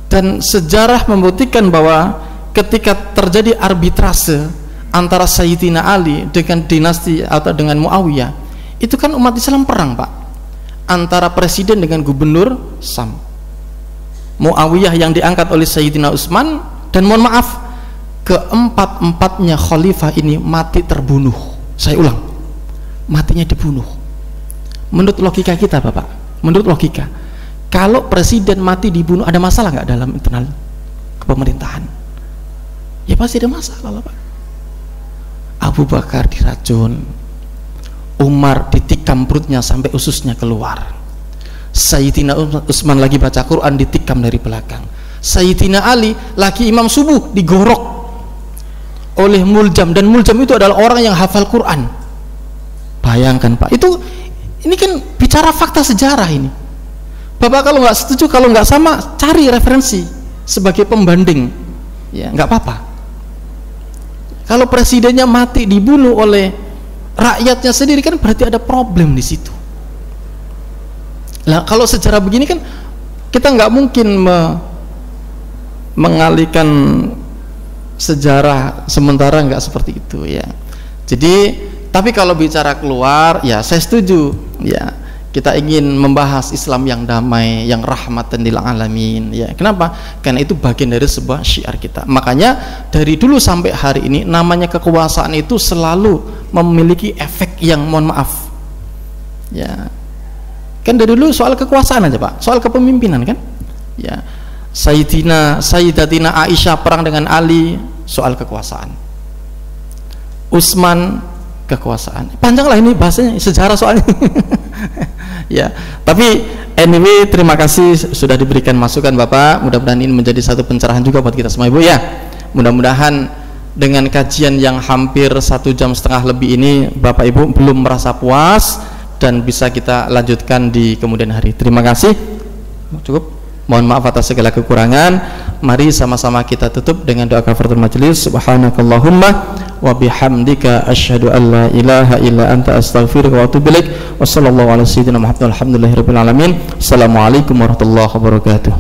dan sejarah membuktikan bahwa ketika terjadi arbitrase antara Sayyidina Ali dengan dinasti atau dengan Muawiyah, itu kan umat Islam perang, Pak, antara presiden dengan gubernur Sam. Muawiyah yang diangkat oleh Sayyidina Utsman, dan mohon maaf, keempat-empatnya khalifah ini mati terbunuh. Saya ulang, matinya dibunuh. Menurut logika kita, Bapak, menurut logika, kalau presiden mati dibunuh, ada masalah nggak dalam internal kepemerintahan? Ya pasti ada masalah, Pak. Abu Bakar diracun, Umar ditikam perutnya sampai ususnya keluar, Sayyidina Utsman lagi baca Quran ditikam dari belakang, Sayyidina Ali lagi imam subuh digorok oleh Muljam, dan Muljam itu adalah orang yang hafal Quran. Bayangkan, Pak, ini kan bicara fakta sejarah ini. Bapak kalau nggak setuju, kalau nggak sama, cari referensi sebagai pembanding, ya nggak apa-apa. Kalau presidennya mati dibunuh oleh rakyatnya sendiri, kan berarti ada problem di situ. Nah, kalau sejarah begini kan kita nggak mungkin mengalihkan sejarah sementara, nggak seperti itu ya. Jadi, tapi kalau bicara keluar, ya saya setuju ya. Kita ingin membahas Islam yang damai, yang rahmatan lil alamin ya. Kenapa? Karena itu bagian dari sebuah syiar kita. Makanya dari dulu sampai hari ini, namanya kekuasaan itu selalu memiliki efek yang, mohon maaf ya, kan dari dulu soal kekuasaan aja, Pak, soal kepemimpinan kan ya. Sayyidatina Aisyah perang dengan Ali, soal kekuasaan. Utsman, kekuasaan. Panjang lah ini bahasanya, sejarah soalnya. Ya, tapi anyway, terima kasih sudah diberikan masukan, Bapak. Mudah-mudahan ini menjadi satu pencerahan juga buat kita semua, Ibu ya. Mudah-mudahan dengan kajian yang hampir 1,5 jam lebih ini, Bapak Ibu belum merasa puas, dan bisa kita lanjutkan di kemudian hari. Terima kasih. Cukup. Mohon maaf atas segala kekurangan. Mari sama-sama kita tutup dengan doa kafaratul majelis. Subhanakallahumma wa bihamdika asyhadu an la ilaha illa anta astaghfiruka wa atubu ilaik. Wassallallahu ala sayyidina Muhammad walhamdulillahirabbil alamin. Assalamualaikum warahmatullahi wabarakatuh.